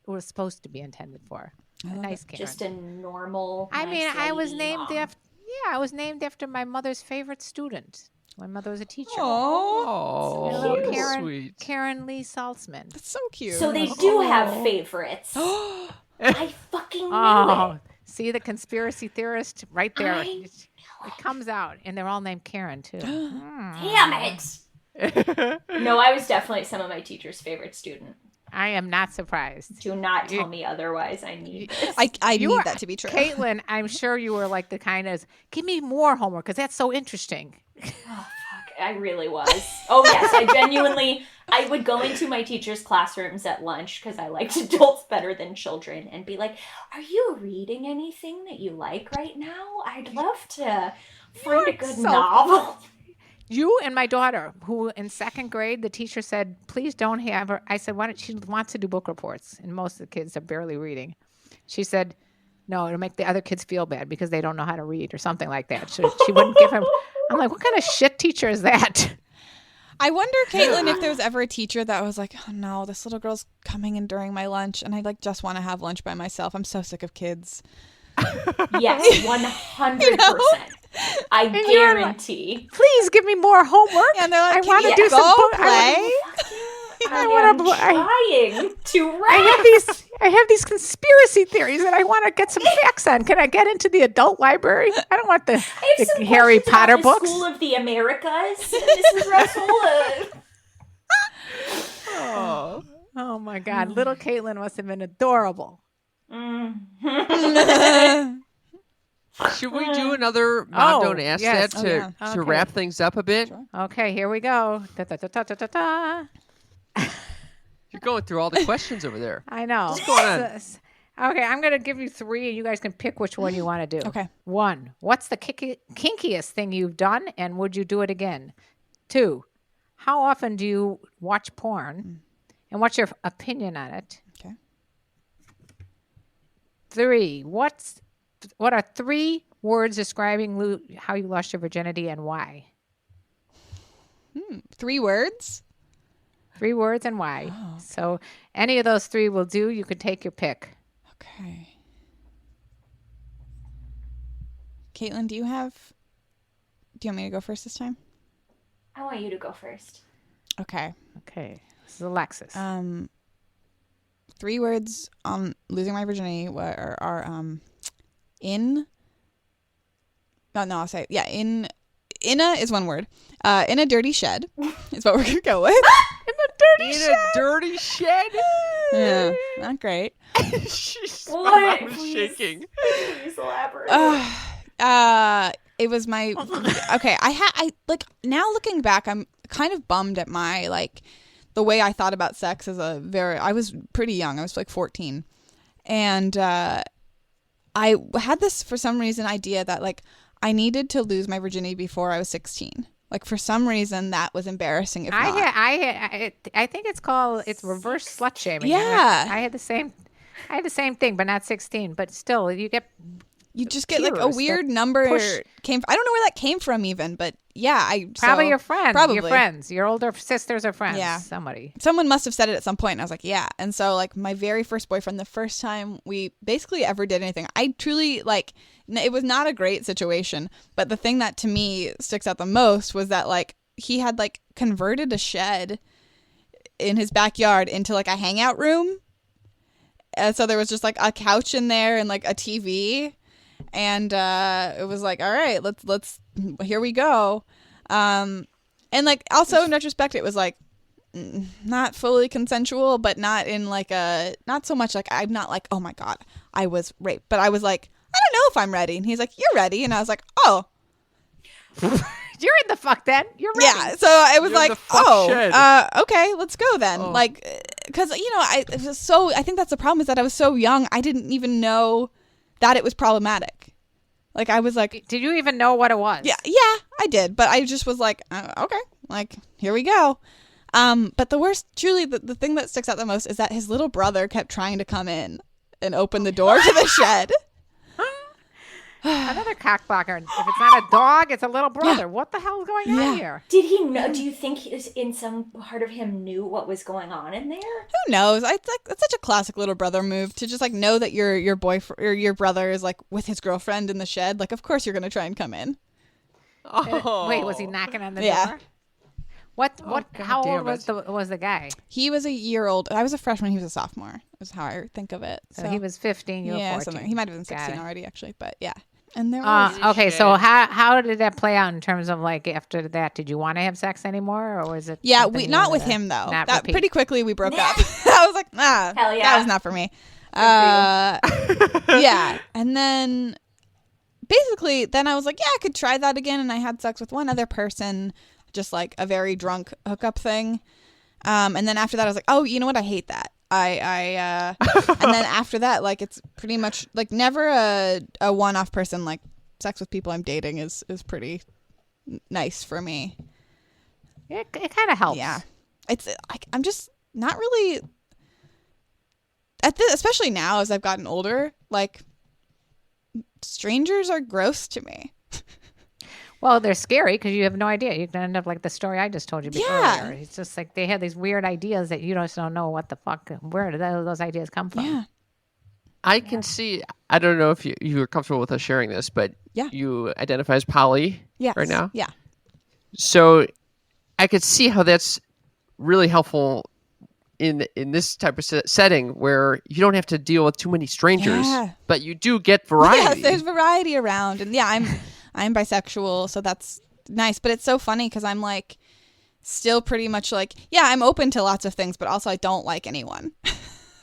was supposed to be intended for. A nice Karen. Just a normal. I mean, nice I was lady named mom. after. Yeah, I was named after my mother's favorite student. My mother was a teacher. Oh, A little cute. Karen, sweet. Karen Lee Saltzman. That's so cute. So they do have favorites. I fucking knew Oh, it. see the conspiracy theorist right there. I It comes out, and they're all named Karen too. Damn it. No, I was definitely some of my teacher's favorite student. I am not surprised. Do not tell me otherwise. I need this. I need that to be true. Caitlin, I'm sure you were like the kind of, give me more homework because that's so interesting. Oh, fuck. I really was. Oh, yes. I would go into my teacher's classrooms at lunch because I liked adults better than children and be like, are you reading anything that you like right now? I'd love to find a good novel. You and my daughter, who in second grade, the teacher said, please don't have her. I said, why don't she wants to do book reports? And most of the kids are barely reading. She said, no, it'll make the other kids feel bad because they don't know how to read or something like that. So she wouldn't give him. I'm like, what kind of shit teacher is that? I wonder, Caitlin, if there was ever a teacher that was like, oh no, this little girl's coming in during my lunch and I like just want to have lunch by myself. I'm so sick of kids. Yes, 100%. I guarantee. Like, please give me more homework. And they're like, I want to do some book play. I'm trying to write. I have these conspiracy theories that I want to get some facts on. Can I get into the adult library? I don't want the Harry Potter about the books. School of the Americas, Mrs. Russell. Oh my God. Little Caitlin must have been adorable. Should we do another Mom Don't Ask yes. That to wrap things up a bit? Sure. Okay, here we go. Da-da-da-da-da-da. You're going through all the questions over there. I know. What's going on? Okay, I'm going to give you 3 and you guys can pick which one you want to do. Okay. 1, what's the kinkiest thing you've done and would you do it again? 2, how often do you watch porn and what's your opinion on it? Okay. 3, what are 3 words describing how you lost your virginity and why? 3 words? 3 words and why. Oh. So any of those 3 will do. You can take your pick. Okay. Caitlin, do you want me to go first this time? I want you to go first. Okay. Okay. This is Alexis. 3 words on losing my virginity are in. No, I'll say in a is 1 word. In a dirty shed is what we're gonna go with. In a dirty shed? Yeah, not great. What? I'm shaking. Please elaborate. It was my okay. I now looking back, I'm kind of bummed at my the way I thought about sex as I was pretty young. I was like 14, and I had this for some reason idea that I needed to lose my virginity before I was 16. For some reason that was embarrassing. If not, I think it's reverse slut shaming. Yeah. I had the same thing, but not 16. But still, you just get a weird number. I don't know where that came from even, but yeah, probably your friends, probably your friends, your older sisters or friends. Yeah, someone must have said it at some point, and I was like, yeah. And so my very first boyfriend, the first time we basically ever did anything, I truly it was not a great situation, but the thing that to me sticks out the most was that he had converted a shed in his backyard into a hangout room, and so there was just a couch in there and a TV. And it was all right, let's here we go. And also in retrospect, it was not fully consensual, but not in not so much I'm not oh my God, I was raped, but I was I don't know if I'm ready. And he's like, you're ready. And I was like, oh, you're in the fuck then. You're ready. Yeah. So I was shed. Okay, let's go then. Because I think that's the problem is that I was so young, I didn't even know that it was problematic. I was did you even know what it was? Yeah, I did, but I just was okay, here we go. But the worst, truly, the thing that sticks out the most is that his little brother kept trying to come in and open the door to the shed. Another cockblocker. If it's not a dog, it's a little brother. Yeah. What the hell is going on here? Did he know? Do you think in some part of him knew what was going on in there? Who knows? That's such a classic little brother move to just know that your boyfriend or your brother is with his girlfriend in the shed. Of course you're gonna try and come in. Oh. Wait, was he knocking on the door? What? How old was the guy? He was a year old. I was a freshman. He was a sophomore. Is how I think of it. So he was 15. You were 14. Something. He might have been 16 already, actually. But yeah. And there was Okay, so how did that play out in terms of like after that? Did you want to have sex anymore, or was it? we not with him though. not That repeat? pretty quickly we broke up. I was like, nah, Hell yeah. that was not for me. Yeah, and then basically, then I was like, yeah, I could try that again, and I had sex with one other person, just like a very drunk hookup thing. And then after that, I was like, oh, you know what? I hate that. And then after that, like it's pretty much like never a one-off person. Like sex with people I'm dating is pretty nice for me. It kind of helps. Yeah, it's like I'm just not really at this, especially now as I've gotten older. Like strangers are gross to me. Well, they're scary because you have no idea. You can end up like the story I just told you Yeah. earlier. It's just like they have these weird ideas that you just don't know what the fuck, where did those ideas come from? Yeah. I can see. I don't know if you are comfortable with us sharing this, but Yeah. you identify as poly Yes. right now. Yeah. So I could see how that's really helpful in this type of setting where you don't have to deal with too many strangers, Yeah. but you do get variety. Yes, there's variety around, and yeah, I'm bisexual, so that's nice. But it's so funny because I'm like still pretty much like, yeah, I'm open to lots of things, but also I don't like anyone.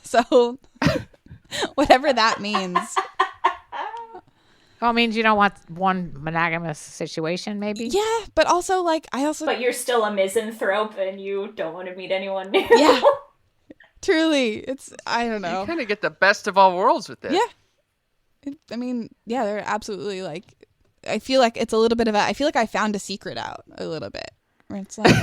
So whatever that means. Well, it means you don't want one monogamous situation, maybe? Yeah, but also like But you're still a misanthrope and you don't want to meet anyone new. Yeah. Truly, it's I don't know. You kind of get the best of all worlds with it. Yeah. I mean, yeah, they're absolutely like. I feel like it's a little bit of I feel like I found a secret out a little bit. Where it's like,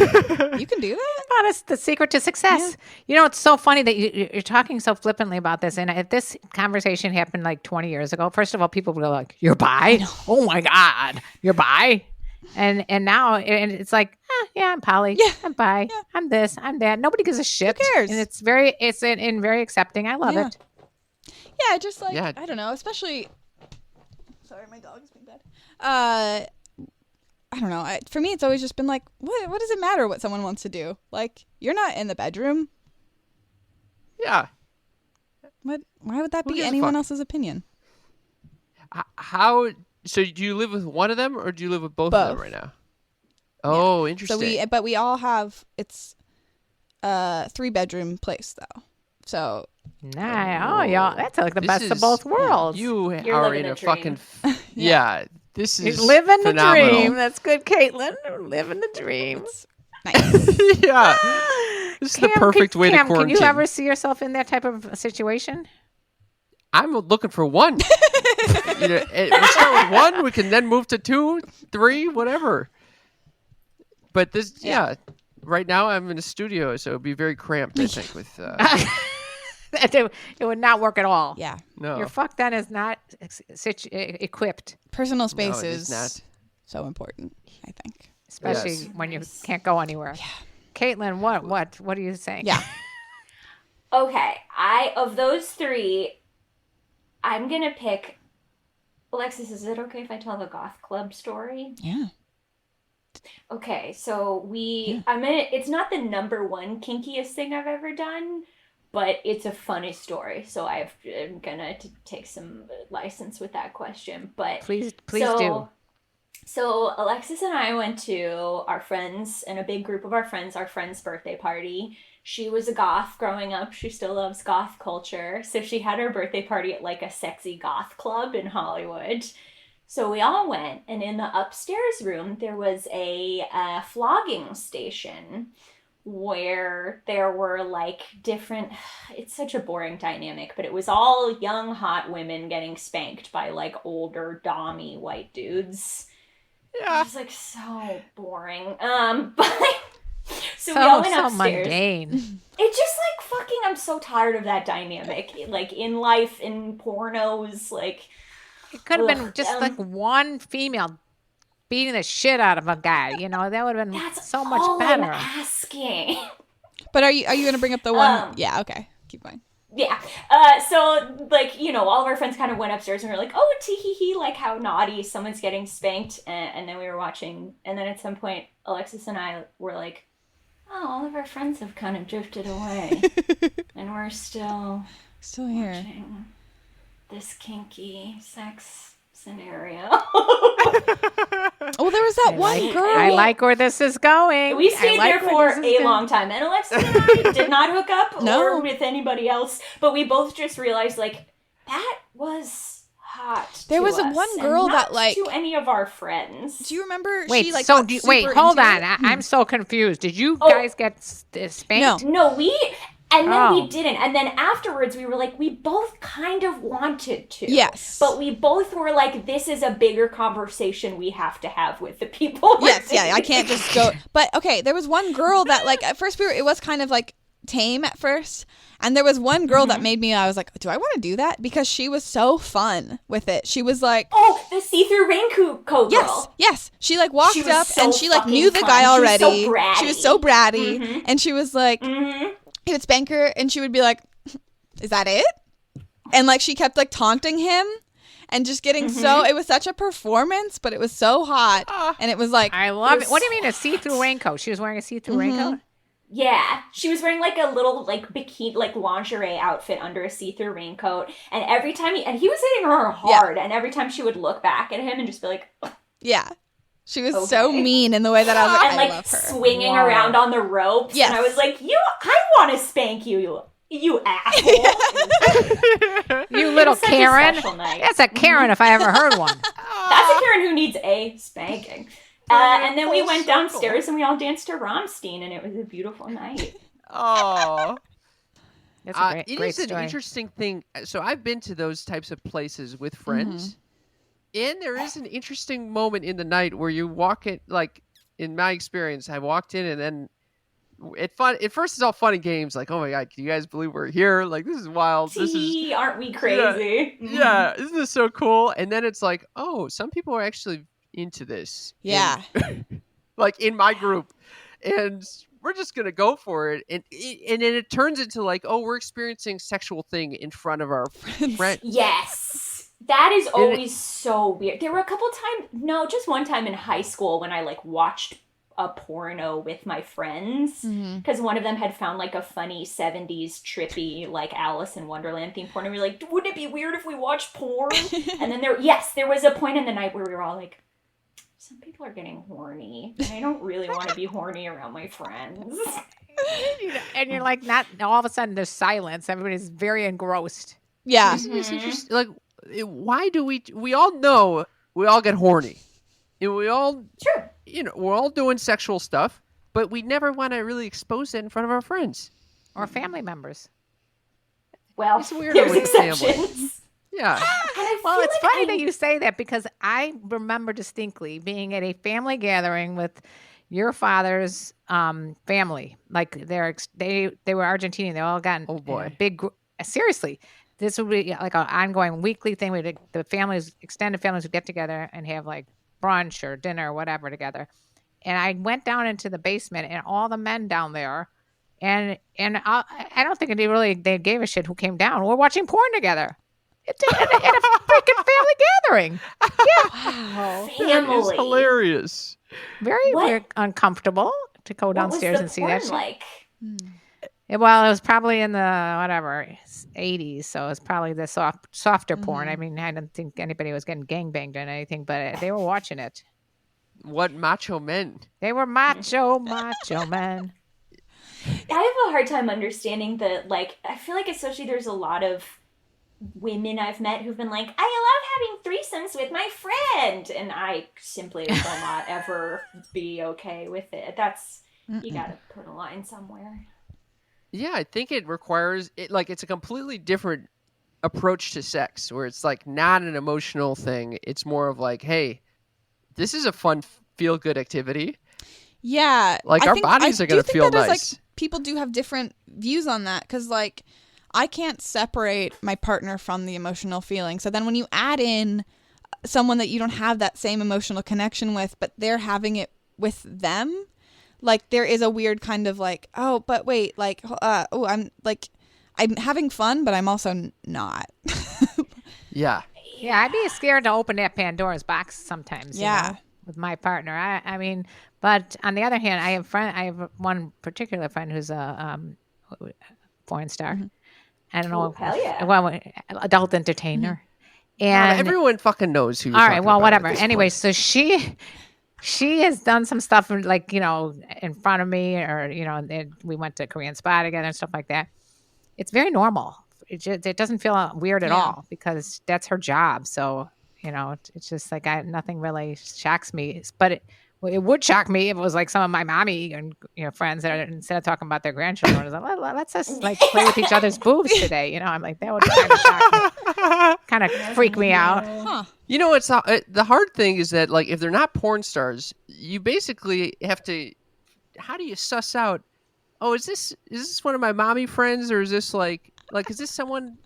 you can do that? Oh, that's the secret to success. Yeah. You know, it's so funny that you're talking so flippantly about this. And if this conversation happened like 20 years ago, first of all, people would go like, you're bi? Oh my God, you're bi? And now it's like, yeah, I'm poly. Yeah. I'm bi. Yeah. I'm this. I'm that. Nobody gives a shit. Who cares? And it's very accepting. I love Yeah. it. Yeah, just like Yeah. I don't know, especially. Sorry, my dog is being bad. I don't know. For me, it's always just been like, what does it matter what someone wants to do? Like, you're not in the bedroom. Yeah. Why would that Who be gives a anyone fuck? else's opinion? How? So do you live with one of them, or do you live with both of them Both. right now? Oh, interesting. So we all have it's a 3-bedroom place though. So Nah, oh, y'all, that's like the This best of is- both worlds. You You're are living in the a fucking. dream. Yeah. This is You're living the phenomenal. dream. That's good, Caitlin. Living the dream. it's nice. Yeah. This is the perfect way to Cam, quarantine. can you ever see yourself in that type of situation? I'm looking for one. We start with one. We can then move to 2, 3, whatever. But this, yeah. Right now, I'm in a studio, so it'd be very cramped. I think with It would not work at all. Yeah. no. Your fuck then is not equipped, Personal No, space it is not. so important, I think. especially Yes. when you can't go anywhere. Caitlin, what are you saying? Yeah. Okay, of those 3, I'm gonna pick. Alexis, is it okay if I tell the goth club story? Yeah. Okay, so it's not the number 1 kinkiest thing I've ever done, but it's a funny story. So I'm gonna take some license with that question. But Please do. So Alexis and I went to our friends and a big group of our friend's birthday party. She was a goth growing up. She still loves goth culture. So she had her birthday party at like a sexy goth club in Hollywood. So we all went, and in the upstairs room, there was a flogging station where there were like different, it's such a boring dynamic, but it was all young, hot women getting spanked by like older, dommy white dudes. Yeah. It was like so boring. But so we all went upstairs. Mundane. It's just like fucking, I'm so tired of that dynamic. Like in life, in pornos, like. It could have been just like one female beating the shit out of a guy. You know, that would have been That's so much all better. I'm asking. But are you going to bring up the one? Yeah, okay. Keep going. Yeah. So, like, you know, all of our friends kind of went upstairs and we were like, oh, tee-hee-hee, like how naughty, someone's getting spanked. And then we were watching. And then at some point, Alexis and I were like, oh, all of our friends have kind of drifted away. And we're still Still here. watching this kinky sex scenario. Oh, there was that one girl. I like where this is going. We stayed I like there where for this is a going. long time. And Alexis and I did not hook up No. or with anybody else, but we both just realized, like, that was hot. There to was us, one and girl not that, like- to any of our friends. Do you remember? Wait, she, like, so got wait, super hold into on. it? I'm so confused. Did you Oh. guys get spanked? No, and then Oh. we didn't. And then afterwards, we were like, we both kind of wanted to. Yes. But we both were like, this is a bigger conversation we have to have with the people. we're Yes, yeah, I dating. can't just go. But okay, there was one girl that, like, at first it was kind of like tame at first, and there was one girl that made me. I was like, do I want to do that? Because she was so fun with it. She was like, Oh, the see-through raincoat girl. yes. She like walked She was up so and she like fucking knew the fun. guy She was so already. bratty. She was so bratty, Mhm. and she was like, Mm-hmm. he would spank her, and she would be like, "Is that it?" And like she kept like taunting him, and just getting so. It was such a performance, but it was so hot, and it was like, I love was it. What do you mean a see-through raincoat? She was wearing a see-through raincoat? Yeah, she was wearing like a little like bikini, like lingerie outfit under a see-through raincoat, and every time he was hitting her hard, and every time she would look back at him and just be like, yeah. She was so Okay. mean in the way that I was like, and I like love her. swinging Wow. around on the ropes, Yes. and I was like, I want to spank you asshole. You little was such a Karen. special night. That's a Karen if I ever heard one. That's a Karen who needs a spanking. And then we full went circle. downstairs and we all danced to Rammstein, and it was a beautiful night. Oh. That's a great, It great is an story. interesting thing. So I've been to those types of places with friends, and there is an interesting moment in the night where you walk in. Like in my experience, I walked in, and then at first it's all fun and games. Like, oh my god, can you guys believe we're here? Like, this is wild. This is See, aren't we crazy? yeah, isn't this so cool? And then it's like, oh, some people are actually into this. Yeah. Like in my group, and we're just gonna go for it, and then it turns into like, oh, we're experiencing sexual thing in front of our friend. Yes. That is always so weird. There were a couple just one time in high school when I like watched a porno with my friends, because one of them had found like a funny 70s trippy like Alice in Wonderland themed porn, and we were like, wouldn't it be weird if we watched porn? And then there was a point in the night where we were all like, some people are getting horny, and I don't really want to be horny around my friends. And you're like, not all of a sudden there's silence. Everybody's very engrossed. Yeah. Isn't this interesting? Like, why do we all know we all get horny, and we all Sure. we're all doing sexual stuff, but we never want to really expose it in front of our friends Or family members. Well, It's weirder there's with family. exceptions. Yeah. And I Well, feel it's like funny that you say that because I remember distinctly being at a family gathering with your father's family. Like they were Argentinian. They all got Oh, boy. a big seriously. This would be like an ongoing weekly thing. The families, extended families, would get together and have like brunch or dinner or whatever together. And I went down into the basement, and all the men down there, and I don't think they gave a shit who came down. We're watching porn together. At a freaking family gathering. Yeah. That is family. hilarious. Very, What- very uncomfortable to go What was downstairs the and see porn that shit. like? Well, it was probably in the 80s, so it was probably the softer porn. I mean, I don't think anybody was getting gangbanged or anything, but they were watching it. What macho men? They were macho men. I have a hard time understanding I feel like especially there's a lot of women I've met who've been like, I love having threesomes with my friend, and I simply will not ever be okay with it. You gotta put a line somewhere. Yeah, I think it requires it. Like, it's a completely different approach to sex, where it's like not an emotional thing. It's more of like, hey, this is a fun, feel good activity. Yeah. Like, our bodies are gonna feel nice. People do have different views on that, because like I can't separate my partner from the emotional feeling. So then when you add in someone that you don't have that same emotional connection with, but they're having it with them, like there is a weird kind of like, oh, but wait, like, I'm having fun, but I'm also not. Yeah. Yeah, I'd be scared to open that Pandora's box sometimes. Yeah. With my partner. I mean, but on the other hand, I have one particular friend who's a porn star. I don't know. Hell yeah. Well, adult entertainer. And everyone fucking knows who you're all talking right, well, about whatever. at this Anyway, point. so she has done some stuff like, in front of me, or we went to Korean spa together and stuff like that. It's very normal. It doesn't feel weird at all because that's her job. So it's just like nothing really shocks me. But it would shock me if it was like some of my mommy and friends that instead of talking about their grandchildren, I was like, let's just like play with each other's boobs today. I'm like, that would kind of shock me, kind of freak me out. Huh. It's the hard thing is that like if they're not porn stars, you basically have to. How do you suss out? Oh, is this one of my mommy friends, or is this like is this someone?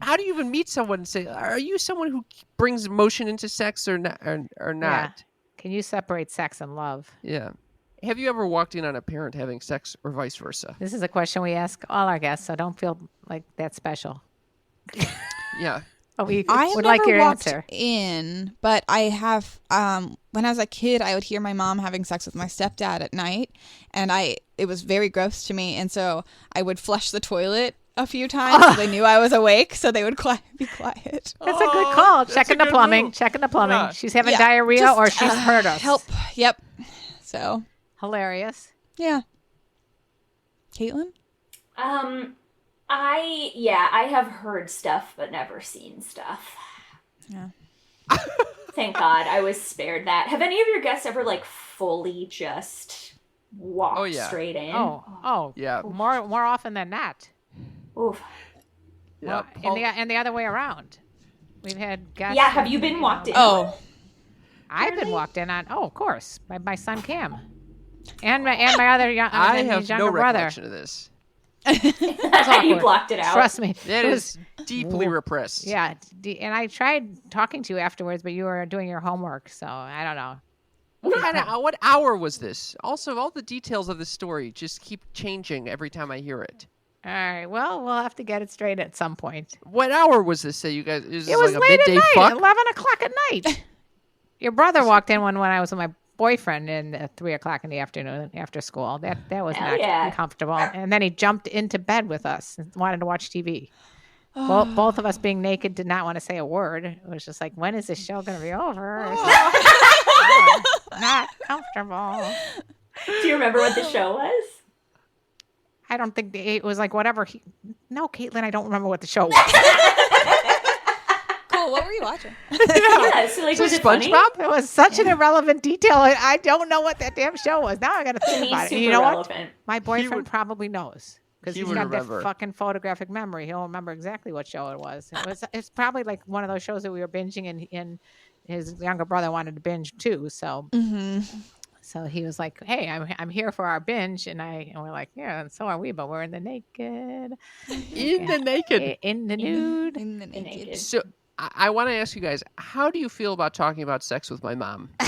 How do you even meet someone and say, are you someone who brings emotion into sex or not? Or not? Yeah. Can you separate sex and love? Yeah. Have you ever walked in on a parent having sex or vice versa? This is a question we ask all our guests, so don't feel like that's special. Yeah. But we I have would never like your walked answer. in, but I have. When I was a kid, I would hear my mom having sex with my stepdad at night, and it was very gross to me, and so I would flush the toilet a few times so they knew I was awake, so they would be quiet. That's a good call. that's Checking a the good plumbing. move. Checking the plumbing. Yeah. She's having Yeah, diarrhea just, or she's heard us. Help. Yep. So Hilarious. yeah. Caitlin? I have heard stuff but never seen stuff. Yeah. Thank God I was spared that. Have any of your guests ever like fully just walked straight in? Oh, Yeah. More often than not. Oof. Yeah. And the other way around. We've had guests. Yeah, have you been walked in? Oh. I've been walked in on. Oh, of course, by my son Cam, and my other I and have his younger no brother. recollection of this. You awkward. blocked it out. Trust me, That it is deeply repressed. Yeah, and I tried talking to you afterwards, but you were doing your homework, so I don't know. What hour was this? Also, all the details of the story just keep changing every time I hear it. All right, well, we'll have to get it straight at some point. What hour was this? Say you guys. Is this It was like a late at midday night, fuck? 11:00 at night. Your brother walked in when I was with my boyfriend in 3:00 in the afternoon after school. That was Hell yeah. not comfortable. And then he jumped into bed with us and wanted to watch TV. Both of us being naked did not want to say a word. It was just like, when is this show going to be over? It's not comfortable. Do you remember what the show was? I don't think it was like whatever. No, Caitlin, I don't remember what the show was. Cool. What were you watching? Yeah, so like was it funny? SpongeBob? It was such an irrelevant detail. I don't know what that damn show was. Now I got to To think me, about it. super And you know what? relevant. My boyfriend would- probably knows because he he's would got remember. that fucking photographic memory. He'll remember exactly what show it was. It's probably like one of those shows that we were binging, and his younger brother wanted to binge too. So. So he was like, "Hey, I'm here for our binge," and we're like, "Yeah, and so are we, but we're in the naked, In the naked. in the nude." In the naked. naked. So I want to ask you guys, how do you feel about talking about sex with my mom? You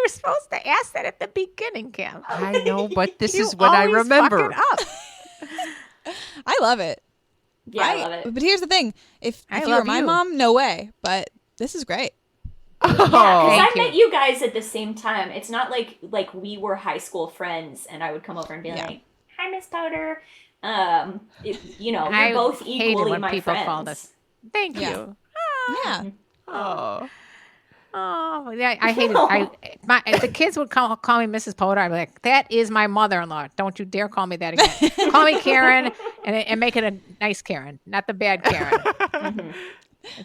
were supposed to ask that at the beginning, Cam. I know, but this You is what I always remember. fuck it up. I love it. Yeah, I love it. But here's the thing: if I you were love my you. mom, no way. But this is great. Yeah, because I Thank you. met you guys at the same time. It's not like we were high school friends, and I would come over and be like, "Hi, Miss Powder." You're I both hated equally when my people friends. called us. Thank Yeah. you. Yeah. Oh. Oh, yeah, I hated it. The kids would call me Mrs. Potter. I'd be like, "That is my mother-in-law. Don't you dare call me that again. Call me Karen, and make it a nice Karen, not the bad Karen." Mm-hmm.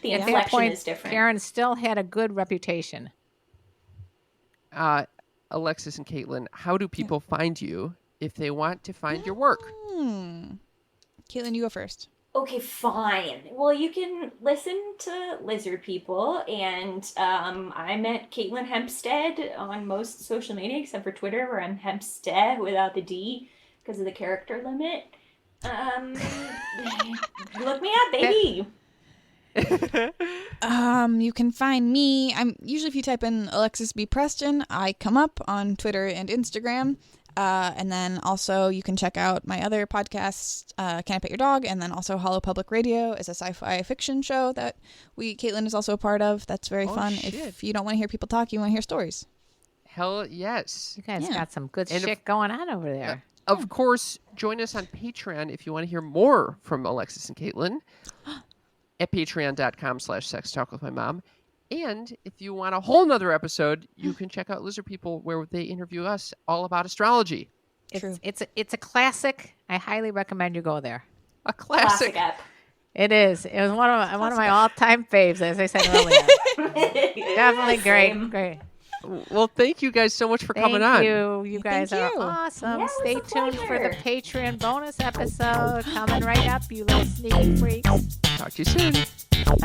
The At that inflection point, is different. Karen still had a good reputation. Alexis and Caitlin, how do people find you if they want to find your work? Caitlin, you go first. Okay, fine. Well, you can listen to Lizard People, and I'm at Katelyn Hempstead on most social media except for Twitter, where I'm Hempstead without the D because of the character limit. Look me up, baby. You can find me. I'm usually, if you type in Alexis B. Preston, I come up on Twitter and Instagram. And then also you can check out my other podcasts, Can I Pet Your Dog? And then also Hollow Public Radio is a sci-fi fiction show that Caitlin is also a part of. That's very fun. shit. If you don't want to hear people talk, you want to hear stories. Hell yes. You guys Yeah. got some good And shit going on over there. Of course, join us on Patreon if you want to hear more from Alexis and Caitlin. at patreon.com/sex talk with my mom. And if you want a whole nother episode, you can check out Lizard People, where they interview us all about astrology. True. It's a classic. I highly recommend you go there. A classic. Classic It is. It was one of my all-time faves, as I said earlier. app. Definitely Same. great. Well, thank you guys so much for coming on. Thank you. You guys Thank are you. awesome. Yeah, it Stay was a tuned for the pleasure. Patreon bonus episode coming right up, you little sneaky freaks. Talk to you soon.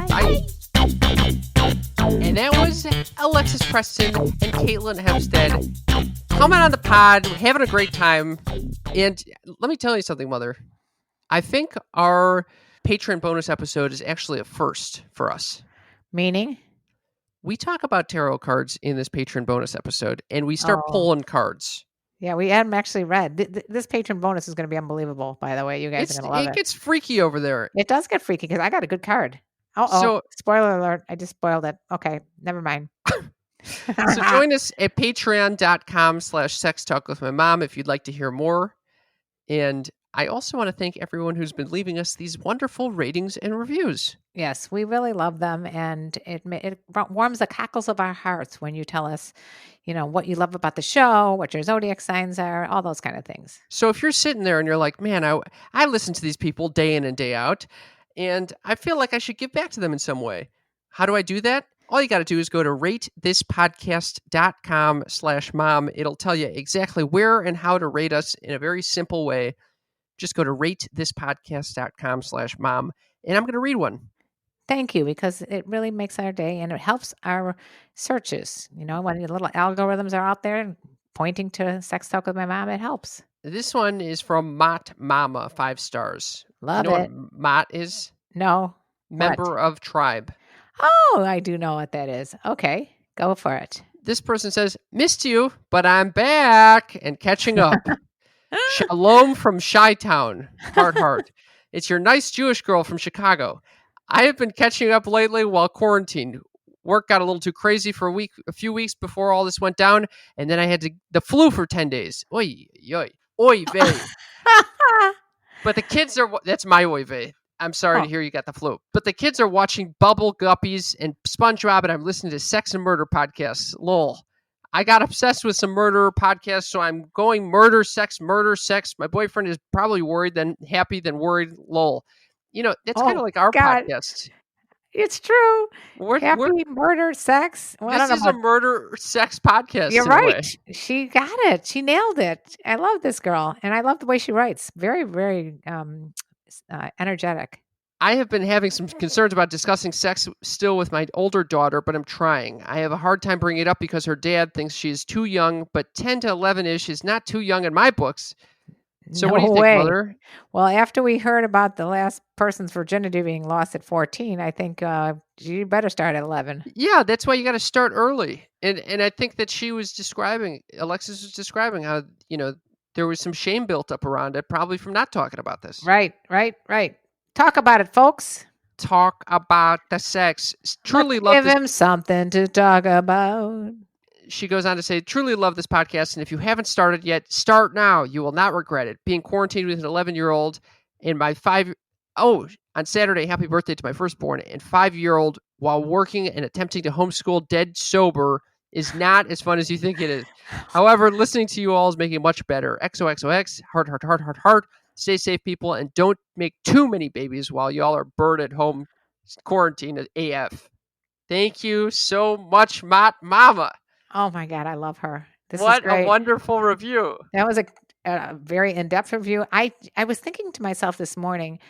Bye. And that was Alexis Preston and Katelyn Hempstead coming on the pod, having a great time. And let me tell you something, Mother. I think our Patreon bonus episode is actually a first for us. Meaning? We talk about tarot cards in this Patreon bonus episode, and we start Oh. pulling cards. Yeah, we hadn't actually read. This patron bonus is going to be unbelievable, by the way. You guys are going to love It it. gets freaky over there. It does get freaky because I got a good card. Uh-oh. So- Spoiler alert. I just spoiled it. Okay, never mind. So join us at patreon.com/sex talk with my mom if you'd like to hear more. And I also want to thank everyone who's been leaving us these wonderful ratings and reviews. Yes, we really love them, and it warms the cockles of our hearts when you tell us, what you love about the show, what your zodiac signs are, all those kind of things. So if you're sitting there and you're like, man, I listen to these people day in and day out, and I feel like I should give back to them in some way. How do I do that? All you got to do is go to ratethispodcast.com/mom. It'll tell you exactly where and how to rate us in a very simple way. Just go to ratethispodcast.com/mom, and I'm going to read one. Thank you, because it really makes our day, and it helps our searches. When the little algorithms are out there pointing to Sex Talk with my mom, it helps. This one is from Mott Mama, 5 stars. Love you know it. what Mott is? No. Member of Tribe. Oh, I do know what that is. Okay, go for it. This person says, missed you, but I'm back and catching up. Shalom from Chi-Town. Heart. It's your nice Jewish girl from Chicago. I have been catching up lately while quarantined. Work got a little too crazy for a few weeks before all this went down, and then I had the flu for 10 days. Oy vey. But the kids that's my oy vey. I'm sorry to hear you got the flu. But the kids are watching Bubble Guppies and SpongeBob, and I'm listening to sex and murder podcasts. Lol. I got obsessed with some murder podcasts, so I'm going murder, sex. My boyfriend is probably worried, then happy, then worried. Lol. That's kind of like our podcast. It's true. Happy murder, sex. This is a murder sex podcast. You're right. She got it. She nailed it. I love this girl, and I love the way she writes. Very, very energetic. I have been having some concerns about discussing sex still with my older daughter, but I'm trying. I have a hard time bringing it up because her dad thinks she is too young, but 10 to 11-ish is not too young in my books. So what do you think, Mother? Well, after we heard about the last person's virginity being lost at 14, I think you better start at 11. Yeah, that's why you got to start early. And I think that Alexis was describing how, there was some shame built up around it, probably from not talking about this. Right. Talk about it, folks. Talk about the sex. Truly love give this. Him something to talk about. She goes on to say, truly love this podcast, and if you haven't started yet, start now. You will not regret it. Being quarantined with an 11-year-old and my on Saturday, happy birthday to my firstborn, and 5-year-old while working and attempting to homeschool dead sober is not as fun as you think it is. However, listening to you all is making it much better. XOXOX, heart. Stay safe, people, and don't make too many babies while y'all are bird at home quarantined at AF. Thank you so much, Mama. Oh my God, I love her. What a wonderful review. That was a very in-depth review. I was thinking to myself this morning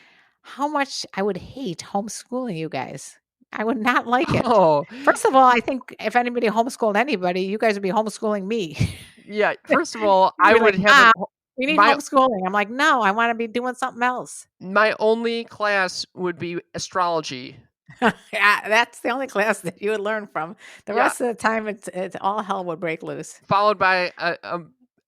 how much I would hate homeschooling you guys. I would not like it. Oh. First of all, I think if anybody homeschooled anybody, you guys would be homeschooling me. Yeah. First of all, I would like, have... we need homeschooling. I'm like, no, I want to be doing something else. My only class would be astrology. Yeah, that's the only class that you would learn from. The rest of the time, it's all hell would break loose. Followed by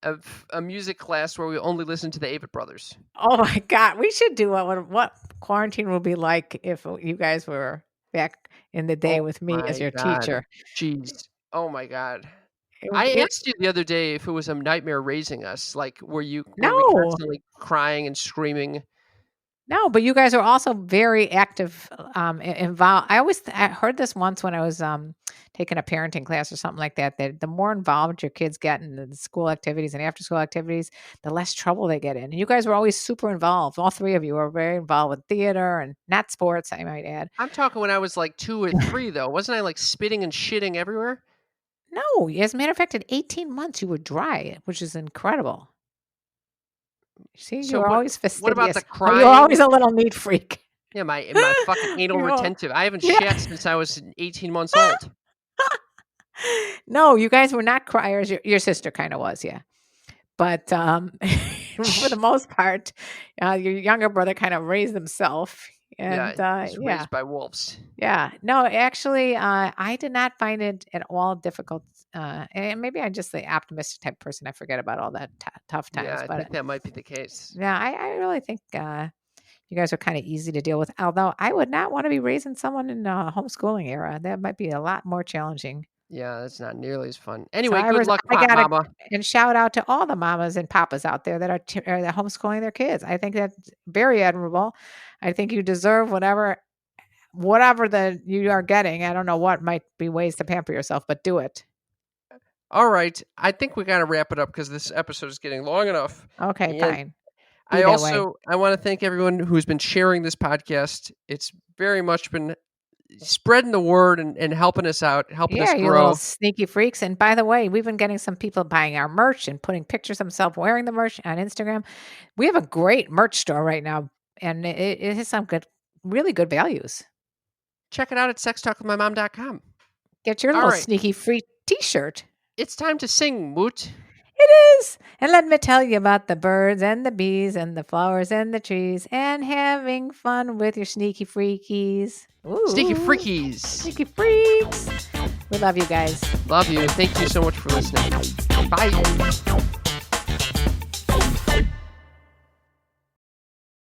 a music class where we only listen to the Avett Brothers. Oh my God, we should do what quarantine would be like if you guys were back in the day with me as your teacher. Jeez. Oh my God. I asked you the other day if it was a nightmare raising us, like were we constantly crying and screaming? No, but you guys are also very active, involved. I heard this once when I was taking a parenting class or something like that, that the more involved your kids get in the school activities and after school activities, the less trouble they get in. And you guys were always super involved. All three of you were very involved with theater and not sports, I might add. I'm talking when I was like 2 or 3, though. Wasn't I like spitting and shitting everywhere? No, as a matter of fact, at 18 months, you were dry, which is incredible. See, So you were what- always fastidious. what about the Oh, you were crying? always a little neat freak. Yeah, my fucking anal You know, retentive. I haven't yeah. shat since I was 18 months old. No, you guys were not criers. Your sister kind of was, yeah. But for the most part, your younger brother kind of raised himself. And Yeah, he's raised by wolves. yeah. No, actually, I did not find it at all difficult. And maybe I'm just the optimistic type person. I forget about all that tough times. Yeah, I but think that might be the case. yeah, I really think you guys are kind of easy to deal with. Although I would not want to be raising someone in a homeschooling era. That might be a lot more challenging. Yeah, that's not nearly as fun. So Anyway, good luck, I gotta- Mama. And shout out to all the mamas and papas out there that are that homeschooling their kids. I think that's very admirable. I think you deserve whatever that you are getting. I don't know what might be ways to pamper yourself, but do it. All right, I think we got to wrap it up because this episode is getting long enough. Okay, And fine. Be I that also way. I want to thank everyone who's been sharing this podcast. It's very much been spreading the word and helping us out, helping us Yeah, you grow. little sneaky freaks. And by the way, we've been getting some people buying our merch and putting pictures of themselves wearing the merch on Instagram. We have a great merch store right now, and it has some really good values. Check it out at sextalkwithmymom.com. Get your All little right. sneaky freak T-shirt. It's time to sing, Moot. It is. And let me tell you about the birds and the bees and the flowers and the trees and having fun with your sneaky freakies. Ooh, Sneaky freakies. Sneaky freaks. We love you guys. Love you. Thank you so much for listening. Bye.